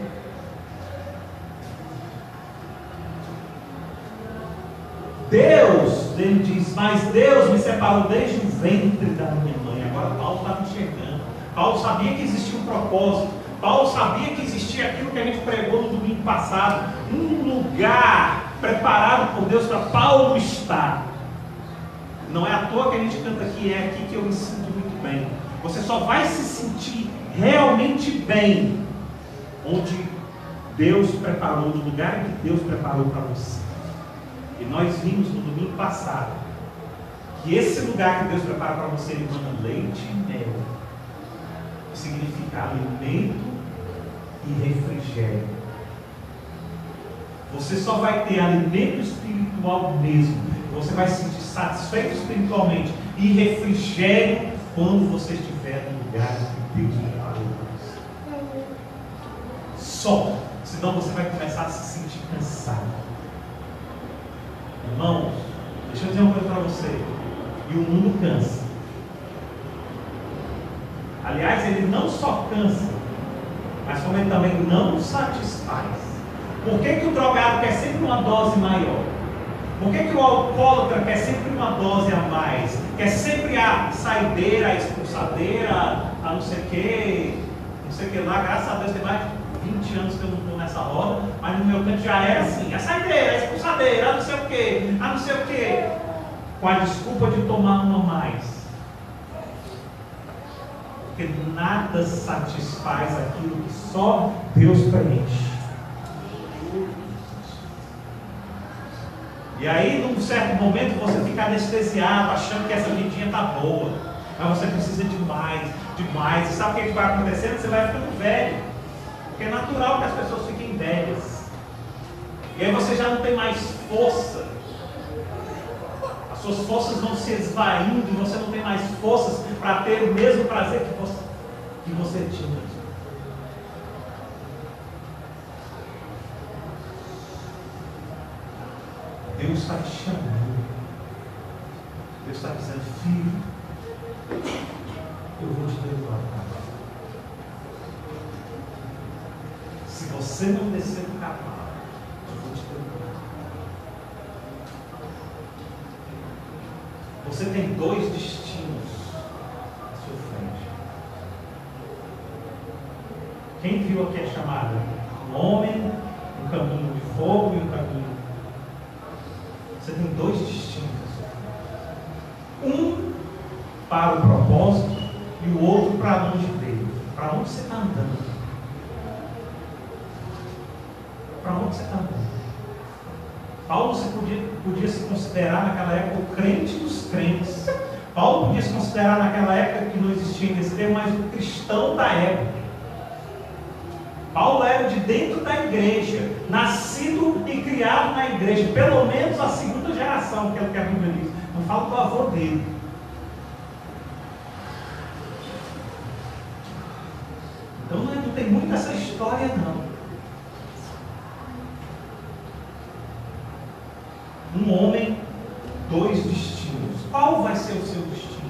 Deus, ele diz, mas Deus me separou desde o ventre da minha mãe. Agora Paulo estava enxergando. Paulo sabia que existia um propósito. Paulo sabia que existia aquilo que a gente pregou no domingo passado. Um lugar preparado por Deus para Paulo estar. Não é à toa que a gente canta aqui, é aqui que eu me sinto muito bem. Você só vai se sentir realmente bem onde Deus preparou, no lugar que Deus preparou para você. E nós vimos no domingo passado que esse lugar que Deus prepara para você, ele manda leite e mel, que significa alimento e refrigério. Você só vai ter alimento espiritual mesmo, você vai se sentir satisfeito espiritualmente e refrigério quando você estiver no lugar que Deus preparou para você. Só, senão você vai começar a se sentir cansado. Irmãos, deixa eu dizer uma coisa para você. E o mundo cansa. Aliás, ele não só cansa, mas como ele também não satisfaz. Por que o drogado quer sempre uma dose maior? Por que o alcoólatra quer sempre uma dose a mais? Quer sempre a saideira, a expulsadeira, a não sei o que lá. Graças a Deus tem mais de 20 anos que eu não estou nessa roda, mas no meu tempo já era assim, a saideira, a expulsadeira, a não sei o que, com a desculpa de tomar uma mais. Porque nada satisfaz aquilo que só Deus preenche. E aí, num certo momento, você fica anestesiado, achando que essa vidinha está boa, mas você precisa de mais, e sabe o que vai acontecendo? Você vai ficando velho. Porque é natural que as pessoas fiquem velhas. E aí você já não tem mais força. As suas forças vão se esvaindo e você não tem mais forças para ter o mesmo prazer que você tinha. Deus está te chamando. Deus está dizendo, filho, eu vou te levar. Se você não descer do cavalo, eu vou te levar. Você tem dois destinos à sua frente. Quem viu aqui a chamada? Um homem, um caminho de fogo e um caminho. Você tem dois destinos à sua frente. Um para o propósito e o outro para longe dele. Para onde você está andando? Para onde você está andando? Paulo podia se considerar naquela época o crente dos crentes. Paulo podia se considerar naquela época que não existia esse termo, mas o cristão da época. Paulo era de dentro da igreja, nascido e criado na igreja, pelo menos a segunda geração, que é o que a Bíblia diz. Não falo do avô dele. Então não tem muito essa história não. Um homem, dois destinos. Qual vai ser o seu destino?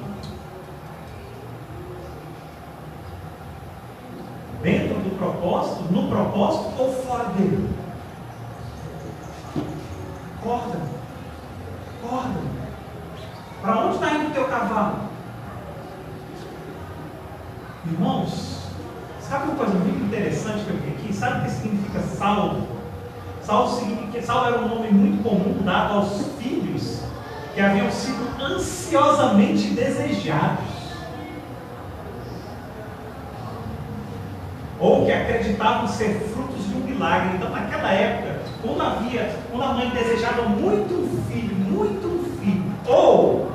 Dentro do propósito, no propósito ou fora dele? Acorda. Para onde está indo o teu cavalo? Irmãos, sabe uma coisa muito interessante que eu vi aqui? Sabe o que significa Saulo? Saulo era um nome muito comum dado aos filhos que haviam sido ansiosamente desejados, ou que acreditavam ser frutos de um milagre. Então, naquela época, quando a mãe desejava muito um filho, ou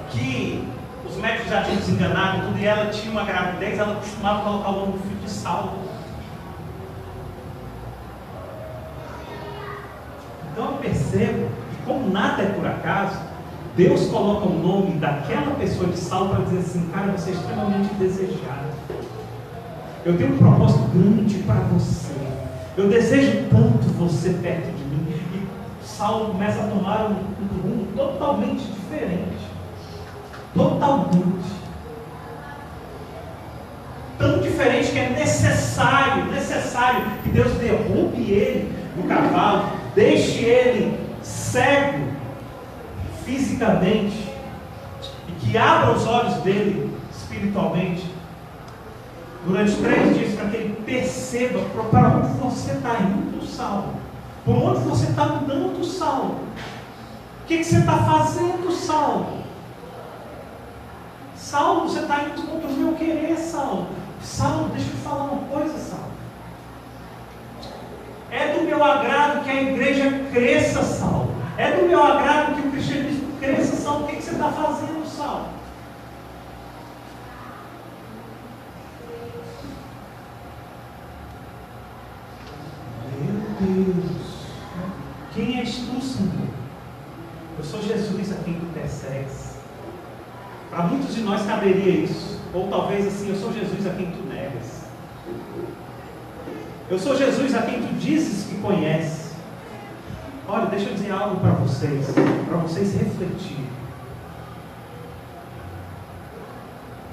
que os médicos já tinham desenganado tudo, e ela tinha uma gravidez, ela costumava colocar o nome do filho de Saulo. Então eu percebo que, como nada é por acaso, Deus coloca o nome daquela pessoa de Saulo para dizer assim: cara, você é extremamente desejado. Eu tenho um propósito grande para você. Eu desejo tanto você perto de mim. E Saulo começa a tomar um rumo totalmente diferente. Totalmente. Tão diferente que é necessário que Deus derrube ele do cavalo, deixe ele cego fisicamente e que abra os olhos dele espiritualmente durante 3 dias, para que ele perceba para onde você está indo, Saulo. Por onde você está andando, Saulo. O que você está fazendo, Saulo? Saulo, você está indo contra o meu querer, Saulo. Saulo, deixa eu te falar uma coisa, Saulo. É do meu agrado que a igreja cresça, Saulo. É do meu agrado que o cristianismo cresça, Saulo. O que você está fazendo, Saulo? Deus, quem és tu, Senhor? Eu sou Jesus a quem tu persegues. Para muitos de nós caberia isso, ou talvez assim: eu sou Jesus a quem tu negas. Eu sou Jesus a quem tu dizes que conheces. Olha, deixa eu dizer algo para vocês refletirem.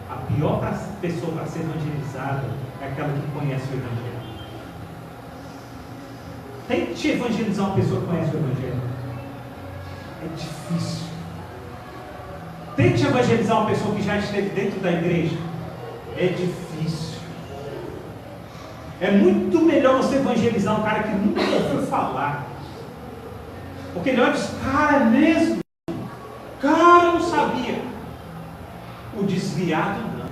A pior pessoa para ser evangelizada é aquela que conhece o Evangelho. Tente evangelizar uma pessoa que conhece o Evangelho. É difícil. Tente evangelizar uma pessoa que já esteve dentro da igreja. É difícil. É muito melhor você evangelizar um cara que nunca ouviu falar. Porque ele olha e diz: cara, é mesmo? Cara, eu não sabia. O desviado não.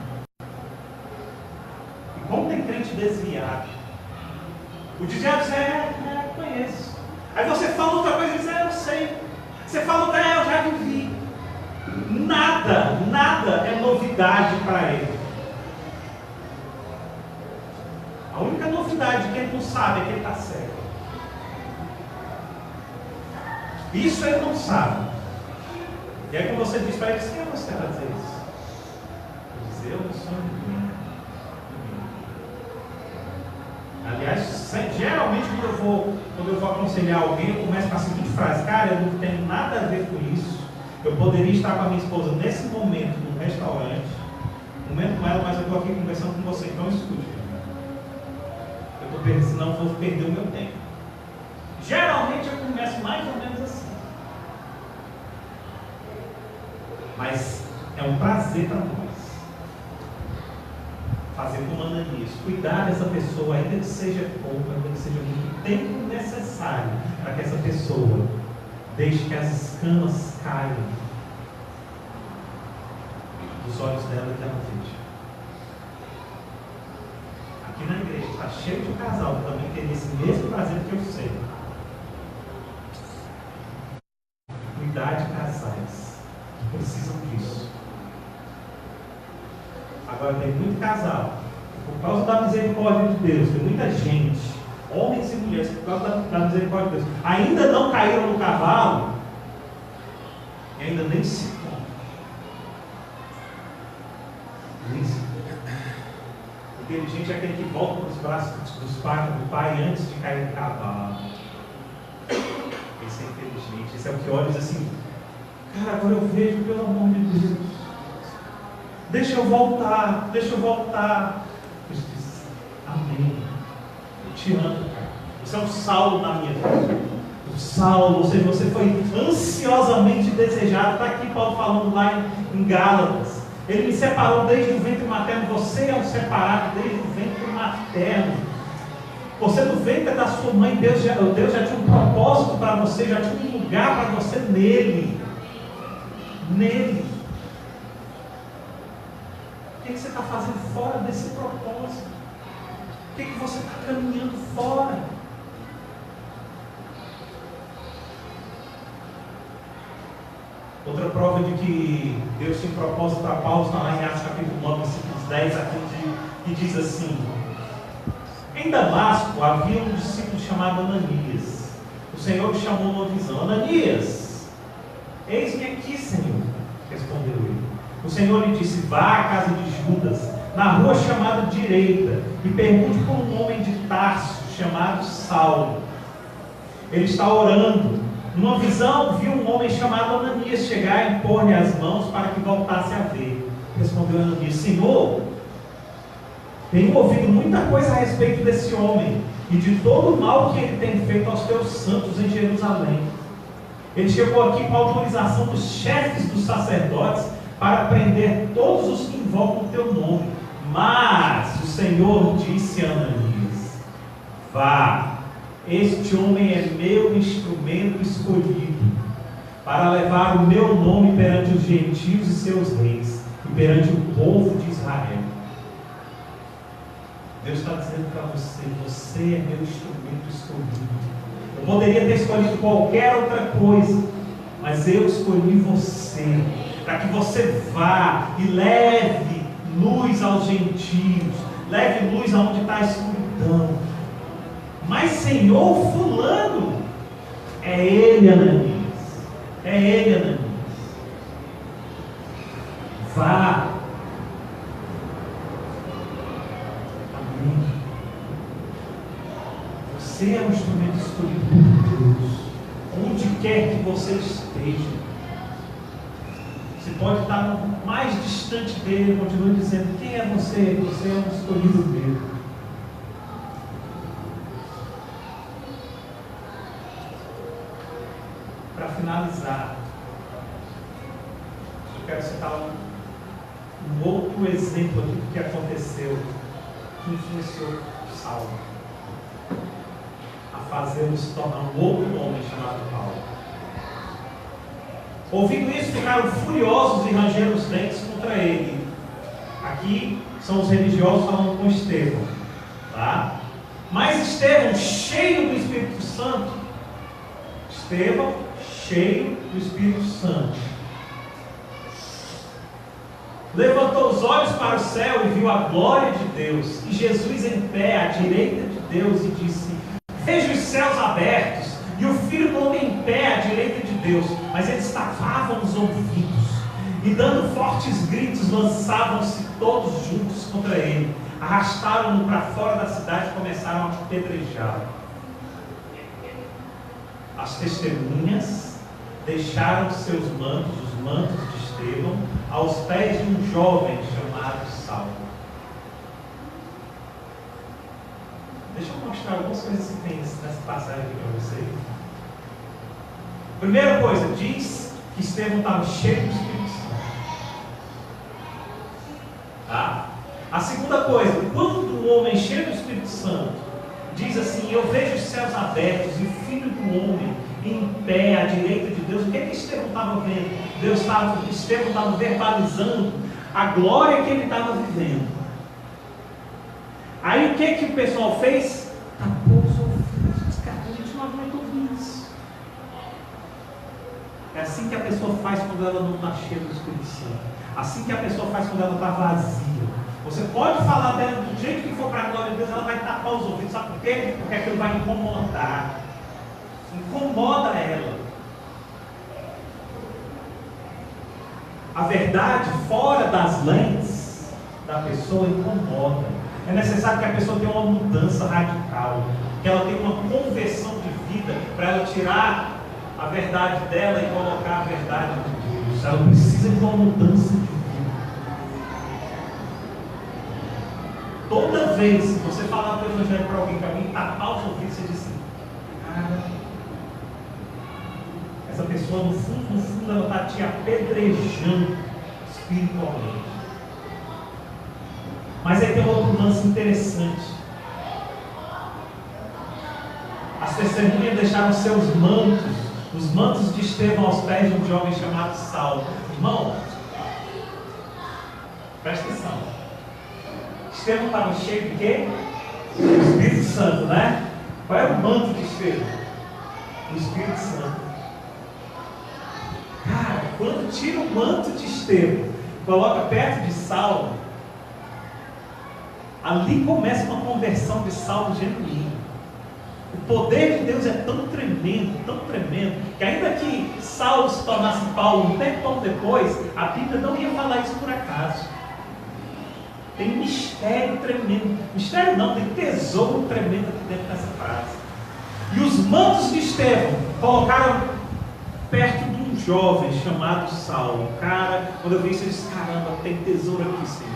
E como tem crente desviado? O desviado diz: conheço. Aí você fala outra coisa e diz: eu sei. Você fala outra: eu já vivi. Nada é novidade para ele. A única novidade que ele não sabe é que ele está cego. Isso ele não sabe. E aí quando você diz para ele: quem é você para dizer isso? Ele diz: eu não sou ninguém. Aliás, geralmente quando eu vou aconselhar alguém, eu começo com a seguinte frase: cara, eu não tenho nada a ver com isso. Eu poderia estar com a minha esposa nesse momento no restaurante, comendo com ela, mas eu estou aqui conversando com você, então escute. Senão eu vou perder o meu tempo. Geralmente eu começo mais ou menos assim. Mas é um prazer para nós fazer como Ananias, cuidar dessa pessoa, ainda que seja pouco, ainda que seja muito tempo necessário para que essa pessoa deixe que as escamas caiam dos olhos dela e que ela veja. Aqui na igreja está cheio de casal que também tem esse mesmo prazer que eu sei. Cuidar de casais que precisam disso. Agora tem muito casal, por causa da misericórdia de Deus, tem muita gente, homens e mulheres, por causa da misericórdia de Deus, ainda não caíram no cavalo e ainda nem se tomam. Inteligente é aquele que volta para os braços do pai antes de cair no cavalo. Esse é inteligente, esse é o que olha e diz assim: cara, agora eu vejo, pelo amor de Deus, deixa eu voltar. Deus diz: amém, eu te amo, cara. Você é um Saulo na minha vida. O Saulo, ou seja, você foi ansiosamente desejado. Está aqui Paulo falando lá em Gálatas. Ele me separou desde o ventre materno. Você é um separado desde o ventre materno. Você no ventre da sua mãe, Deus já tinha um propósito para você, já tinha um lugar para você nele. nele. O que você está fazendo fora desse propósito? O que você está caminhando fora? Outra prova de que Deus tem propósito para Paulo está lá em Atos capítulo 9, versículos 10 a 15, que diz assim: em Damasco havia um discípulo chamado Ananias. O Senhor o chamou numa visão: Ananias, eis-me aqui, Senhor. Respondeu ele. O Senhor lhe disse: vá à casa de Judas, na rua chamada Direita, e pergunte por um homem de Tarso chamado Saulo. Ele está orando. Numa visão, viu um homem chamado Ananias chegar e impor-lhe as mãos para que voltasse a ver. Respondeu Ananias: Senhor, tenho ouvido muita coisa a respeito desse homem e de todo o mal que ele tem feito aos teus santos em Jerusalém. Ele chegou aqui com a autorização dos chefes dos sacerdotes para prender todos os que invocam o teu nome. Mas o Senhor disse a Ananias: vá, este homem é meu instrumento escolhido para levar o meu nome perante os gentios e seus reis e perante o povo de Israel. Deus está dizendo para você: você é meu instrumento escolhido. Eu poderia ter escolhido qualquer outra coisa, mas eu escolhi você, para que você vá e leve luz aos gentios, leve luz aonde está a escuridão. Mas Senhor, fulano, é ele, Ananias, é ele, Ananias. Vá. Amém. Você é um instrumento escolhido por Deus, onde quer que você esteja. Você pode estar no mais distante dele, continue dizendo: quem é você? Você é um escolhido dele. Para finalizar, eu quero citar um outro exemplo aqui do que aconteceu, que influenciou Saulo a fazê-lo se tornar um outro homem chamado Paulo. Ouvindo isso, ficaram furiosos e rangeram os dentes contra ele. Aqui são os religiosos falando com Estevão, tá? Mas Estevão, cheio do Espírito Santo, cheio do Espírito Santo, levantou os olhos para o céu e viu a glória de Deus, e Jesus em pé à direita de Deus, e disse: vejo os céus abertos e o Filho do Homem em pé à direita de Deus. Mas eles tapavam os ouvidos e, dando fortes gritos, lançavam-se todos juntos contra ele, arrastaram-no para fora da cidade e começaram a apedrejá-lo. As testemunhas deixaram seus mantos, os mantos de Estevão, aos pés de um jovem chamado Saulo. Deixa eu mostrar algumas coisas que tem nessa passagem aqui para vocês. Primeira coisa, diz que Estevão estava cheio do Espírito Santo. Tá? A segunda coisa, quando um homem cheio do Espírito Santo diz assim: eu vejo os céus abertos e o Filho do Homem em pé à direita de Deus, o que Estevão estava vendo? Estevão estava verbalizando a glória que ele estava vivendo. Aí o que o pessoal fez? Tapou os ouvidos. Cara, a gente não aguenta ouvir isso. É assim que a pessoa faz quando ela não está cheia do Espírito Santo. Assim que a pessoa faz quando ela está vazia. Você pode falar dela do jeito que for para a glória de Deus, ela vai tapar os ouvidos. Sabe por quê? Porque aquilo vai incomodar. Incomoda ela. A verdade fora das lentes da pessoa incomoda. É necessário que a pessoa tenha uma mudança radical, que ela tenha uma conversão de vida, para ela tirar a verdade dela e colocar a verdade de Deus. Ela precisa de uma mudança de vida. Toda vez que você falar do Evangelho para alguém, tapar os ouvidos, você diz assim: cara, essa pessoa no fundo ela está te apedrejando espiritualmente. Mas aí tem um outro lance interessante. As testemunhas deixaram seus mantos Os mantos de Estevão aos pés de um jovem chamado Saulo. Irmão, presta atenção. Estevão estava cheio de quê? Do Espírito Santo, né? Qual era o manto de Estevão? O Espírito Santo. Cara, quando tira o manto de Estevão, coloca perto de Saulo, ali começa uma conversão de Saulo genuína. O poder de Deus é tão tremendo, que ainda que Saulo se tornasse Paulo um tempão depois, a Bíblia não ia falar isso por acaso. Tem um mistério tremendo. Mistério não, tem tesouro tremendo aqui dentro dessa frase. E os mantos de Estevão colocaram perto de um jovem chamado Saulo. Cara, quando eu vi isso, eu disse: caramba, tem tesouro aqui, Senhor.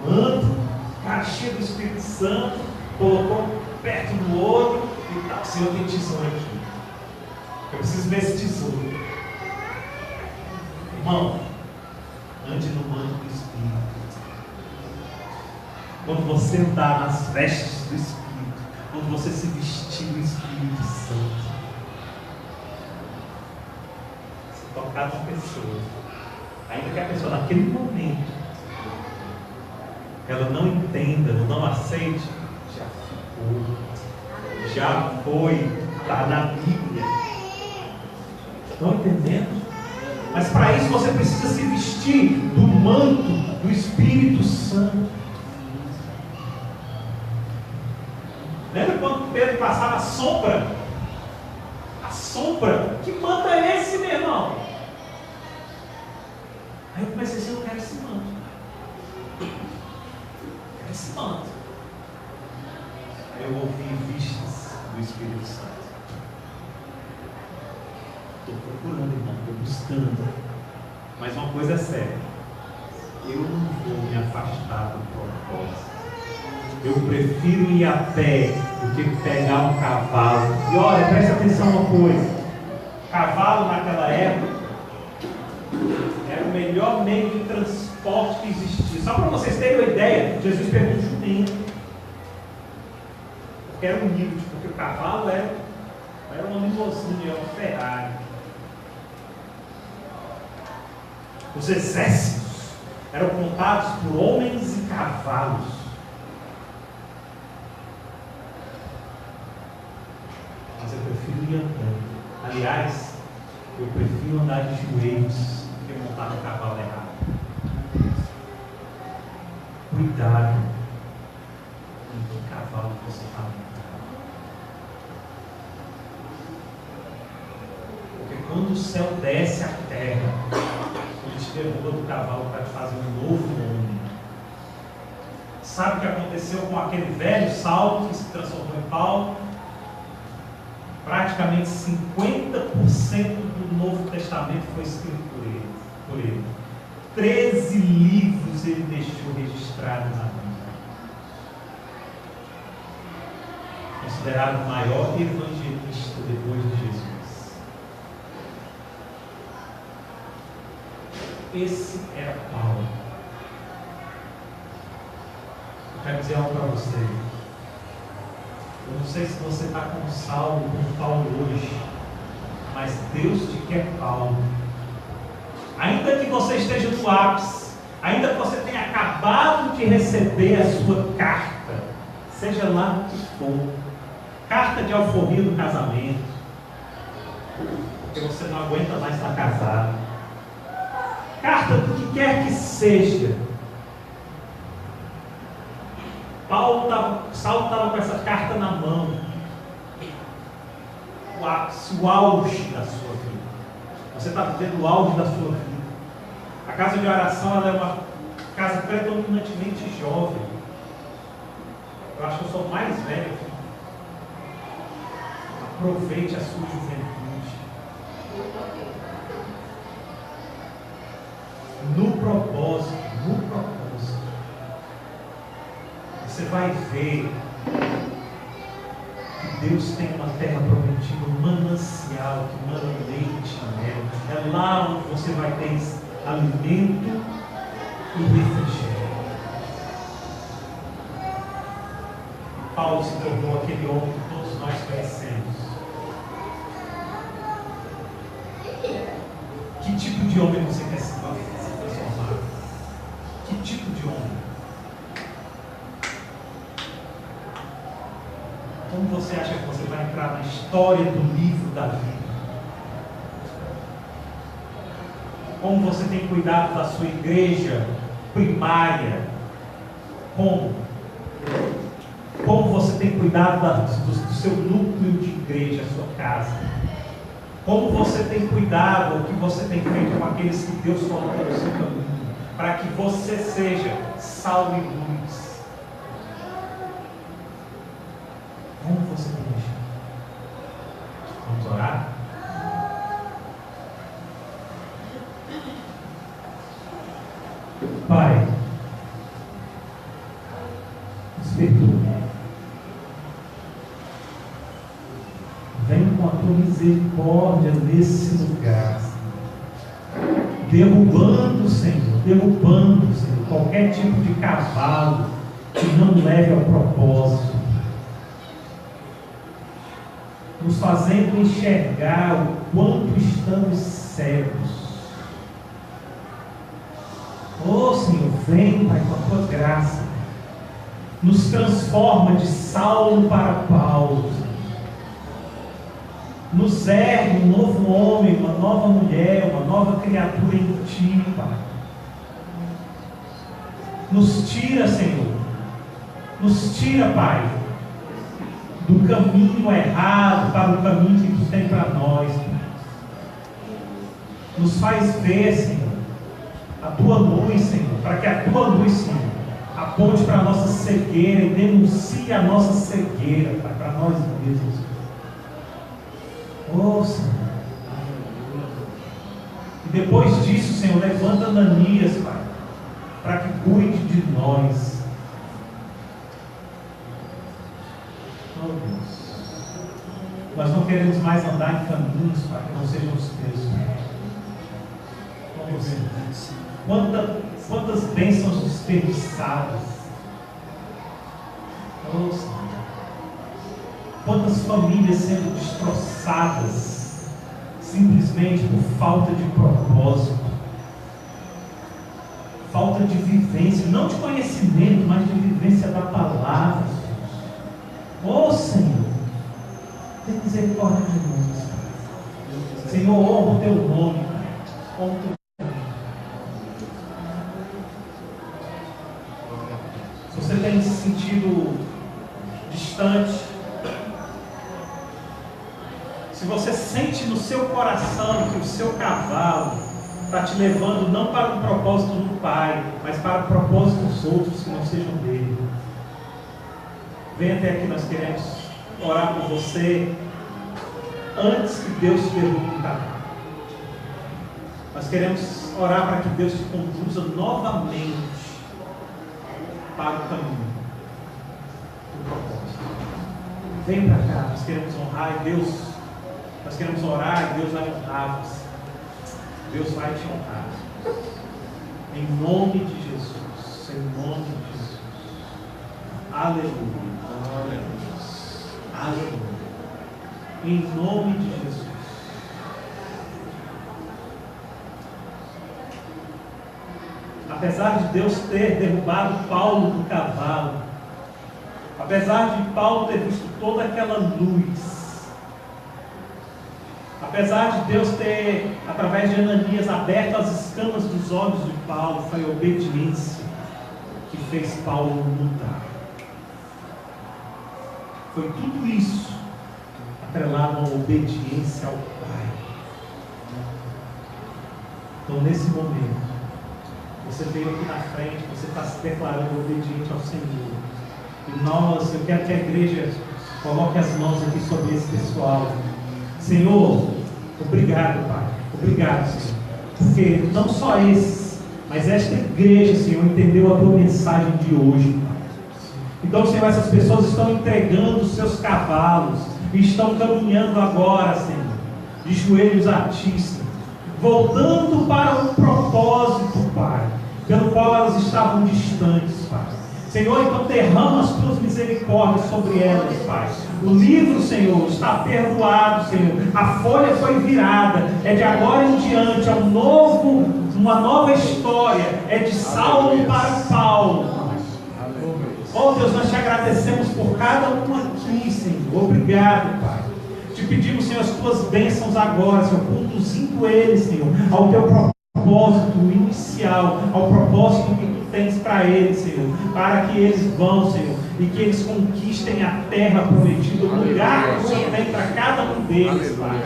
Manto, cara cheio do Espírito Santo, colocou perto do outro e tal. Senhor, tem tesouro aqui. Eu preciso ver esse tesouro. Irmão, ande no manto do Espírito. Quando você andar nas vestes do Espírito, quando você se vestir do Espírito Santo, se tocar uma pessoa, ainda que a pessoa naquele momento ela não entenda, não aceite, já ficou, já foi, está na Bíblia. Estão entendendo? Mas para isso você precisa se vestir do manto do Espírito Santo. Lembra quando Pedro passava a sombra? A sombra? Que manto é esse, meu irmão? Aí eu comecei a dizer: eu quero esse manto. Esse manto. Aí eu ouvi vistas do Espírito Santo. Estou procurando, irmão, estou buscando. Mas uma coisa é séria: eu não vou me afastar do propósito. Eu prefiro ir a pé do que pegar um cavalo. E olha, presta atenção uma coisa: cavalo naquela época era o melhor meio de transporte que existia. Só para vocês terem uma ideia, Jesus pegou um jumento, porque era humilde, porque o cavalo era uma limousine, era uma Ferrari. Os exércitos eram contados por homens e cavalos. Mas eu prefiro ir andando. Aliás, eu prefiro andar de joelhos do que montar no cavalo errado. Cuidado em que cavalo você está montando. Porque quando o céu desce à terra, ele te derruba do cavalo para te fazer um novo homem. Sabe o que aconteceu com aquele velho Saulo que se transformou em Paulo? Praticamente 50% do Novo Testamento foi escrito por ele. 13 livros ele deixou registrados na Bíblia. Considerado o maior evangelista depois de Jesus. Esse era Paulo. Eu quero dizer algo para você. Eu não sei se você está com Saulo, com Paulo hoje, mas Deus te quer Paulo. Ainda que você esteja no ápice, ainda que você tenha acabado de receber a sua carta, seja lá o que for, carta de alforria do casamento, porque você não aguenta mais estar casado, carta do que quer que seja. Saulo estava com essa carta na mão, o ápice, o auge da sua vida. Você está vivendo o auge da sua vida. A casa de oração ela é uma casa predominantemente jovem. Eu acho que eu sou mais velho aqui. Aproveite a sua juventude. No propósito. Você vai ver que Deus tem uma terra prometida, um manancial que manda leite e mel. É lá onde você vai ter alimento e refrigério. Paulo se tornou aquele homem que todos nós conhecemos. Que tipo de homem você quer se transformar? Que tipo de homem? Como você acha que você vai entrar na história do livro da vida? Como você tem cuidado da sua igreja primária? Como você tem cuidado do seu núcleo de igreja, a sua casa? Como você tem cuidado, o que você tem feito com aqueles que Deus colocou no seu caminho, para que você seja sal e luz? Como você tem agido? Vamos orar? Pai, nos perdoa. Vem com a tua misericórdia nesse lugar, derrubando, Senhor, qualquer tipo de cavalo que não leve ao propósito, nos fazendo enxergar o quanto estamos cegos. Oh Senhor, vem, Pai, com a tua graça, nos transforma de Saulo para Paulo, nos ergue um novo homem, uma nova mulher, uma nova criatura em ti, Pai. Nos tira, Senhor, Pai, do caminho errado para o caminho que tu tem para nós, Pai. Nos faz ver, Senhor, a tua luz, Senhor, para que a tua luz, Senhor, aponte para a nossa cegueira e denuncie a nossa cegueira, Pai, para nós mesmos. Oh, Senhor. E depois disso, Senhor, levanta Ananias, Pai, para que cuide de nós. Oh, Deus. Nós não queremos mais andar em caminhos, Pai, que não sejam os teus, Pai. Oh, Deus. Quantas bênçãos desperdiçadas. Oh, Senhor. Quantas famílias sendo destroçadas simplesmente por falta de propósito, falta de vivência, não de conhecimento, mas de vivência da palavra. Oh Senhor, tem misericórdia de nós. Senhor, honra o teu nome, honra o teu nome. Se você tem se sentido distante, se você sente no seu coração que o seu cavalo está te levando não para o propósito do Pai, mas para o propósito dos outros que não sejam dele, venha até aqui, nós queremos orar por você antes que Deus te derrube do cavalo. Nós queremos orar para que Deus te conduza novamente para o caminho do propósito. Vem para cá, nós queremos honrar e Deus. Nós queremos orar e Deus vai honrar você. Deus vai te honrar. Em nome de Jesus. Em nome de Jesus. Aleluia. Aleluia. Aleluia. Em nome de Jesus. Apesar de Deus ter derrubado Paulo do cavalo, apesar de Paulo ter visto toda aquela luz, apesar de Deus ter, através de Ananias, aberto as escamas dos olhos de Paulo, foi a obediência que fez Paulo mudar. Foi tudo isso atrelado a uma obediência ao Pai. Então, nesse momento, você veio aqui na frente, você está se declarando obediente ao Senhor. E eu quero que a igreja coloque as mãos aqui sobre esse pessoal. Senhor, obrigado, Pai. Obrigado, Senhor. Porque não só esses, mas esta igreja, Senhor, entendeu a tua mensagem de hoje, Pai. Então, Senhor, essas pessoas estão entregando os seus cavalos e estão caminhando agora, Senhor, de joelhos a ti, Senhor, voltando para um propósito, Pai, pelo qual elas estavam distantes, Pai. Senhor, então derrama as tuas misericórdias sobre elas, Pai. O livro, Senhor, está perdoado, Senhor. A folha foi virada. É de agora em diante, uma nova história. É de Saulo para Paulo. Oh Deus, nós te agradecemos por cada um aqui, Senhor. Obrigado, Pai. Te pedimos, Senhor, as tuas bênçãos agora, Senhor, conduzindo eles, Senhor, ao teu propósito inicial, ao propósito que tu tens para eles, Senhor, para que eles vão, Senhor, e que eles conquistem a terra prometida, o lugar que o Senhor tem para cada um deles, Pai.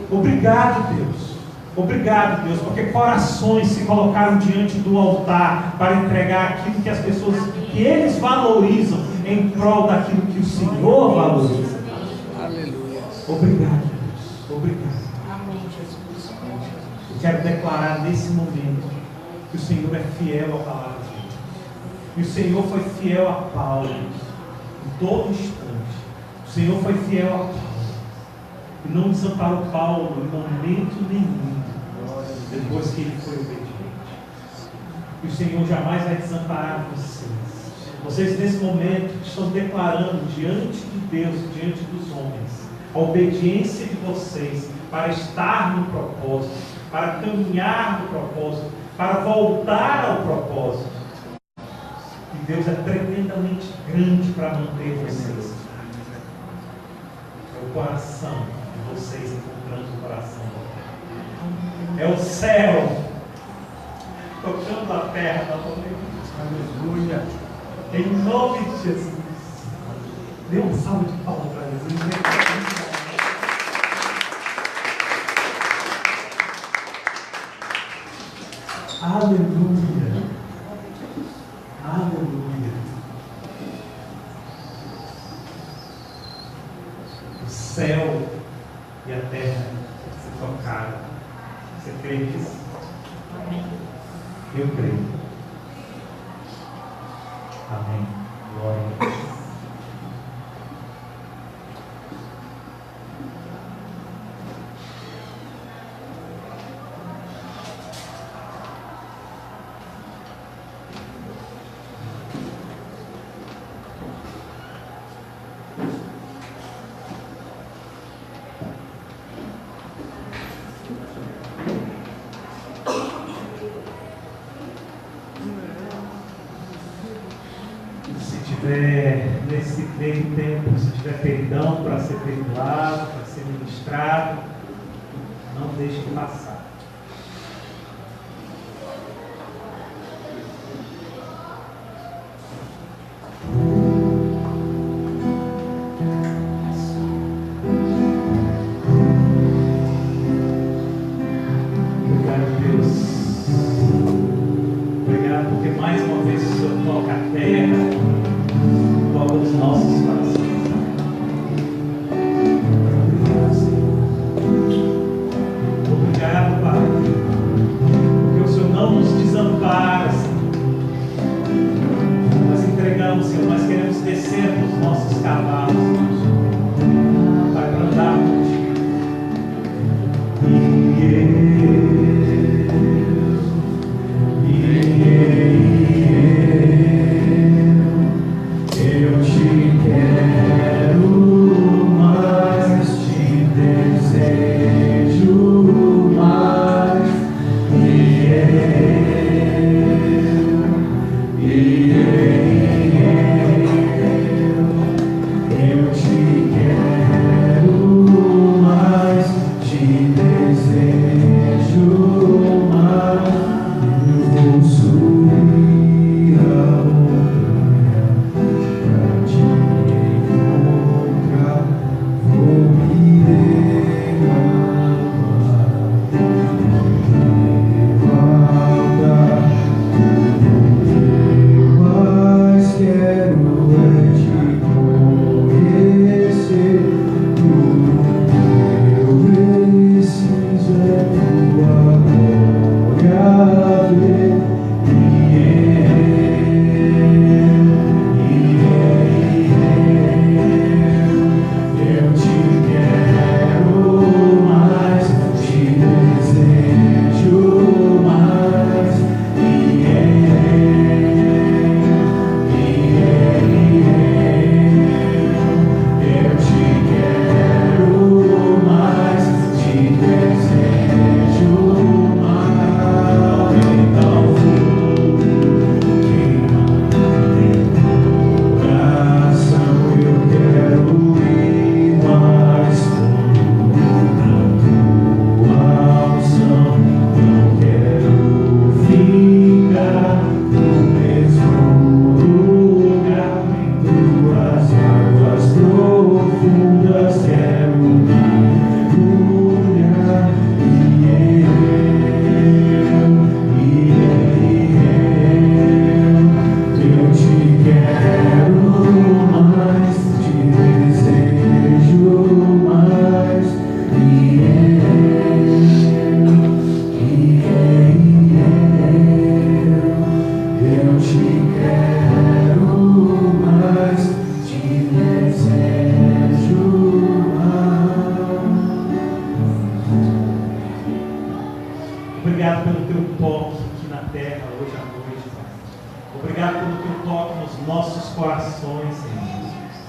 Obrigado, Deus. Obrigado, Deus, porque corações se colocaram diante do altar para entregar aquilo que as pessoas, que eles valorizam, em prol daquilo que o Senhor valoriza. Aleluia. Obrigado, Deus. Obrigado. Amém, Jesus. Eu quero declarar nesse momento que o Senhor é fiel à palavra de Deus. E o Senhor foi fiel a Paulo em todo instante. O Senhor foi fiel a Paulo. E não desamparou Paulo em momento nenhum, depois que ele foi obediente. E o Senhor jamais vai desamparar vocês. Vocês nesse momento estão declarando diante de Deus, diante dos homens, a obediência de vocês para estar no propósito, para caminhar no propósito, para voltar ao propósito. E Deus é tremendamente grande para manter vocês. É o coração de vocês encontrando o coração. É o céu tocando a terra da aleluia. Em nome de Jesus. Dê um salve de palmas para Jesus. Aleluia. Aleluia. O céu e a terra se tocaram. Você crê nisso? Amém. Eu creio. Amém. Glória a Deus. Nesse meio tempo, se tiver perdão para ser perdoado, para ser ministrado, não deixe de passar. Obrigado, Deus. Obrigado porque mais uma vez o Senhor toca a terra, toca os nossos corações. Obrigado,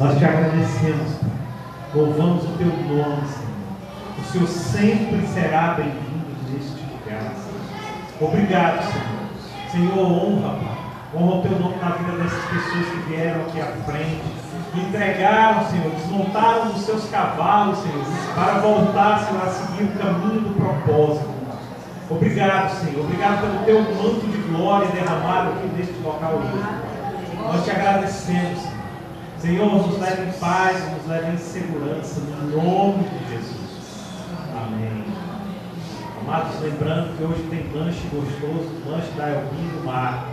Nós te agradecemos, Pai. Louvamos o teu nome, Senhor. O Senhor sempre será bem-vindo neste lugar, Senhor. Obrigado, Senhor. Senhor, honra, Pai. Honra o teu nome na vida dessas pessoas que vieram aqui à frente. Entregaram, Senhor, desmontaram os seus cavalos, Senhor, para voltar, Senhor, a seguir o caminho do propósito. Obrigado, Senhor. Obrigado pelo teu manto de glória derramado aqui neste local hoje. Nós te agradecemos, Senhor. Senhor, nos leve em paz, nos leve em segurança, no nome de Jesus. Amém. Amados, lembrando que hoje tem lanche gostoso, lanche da Elvin do Mar.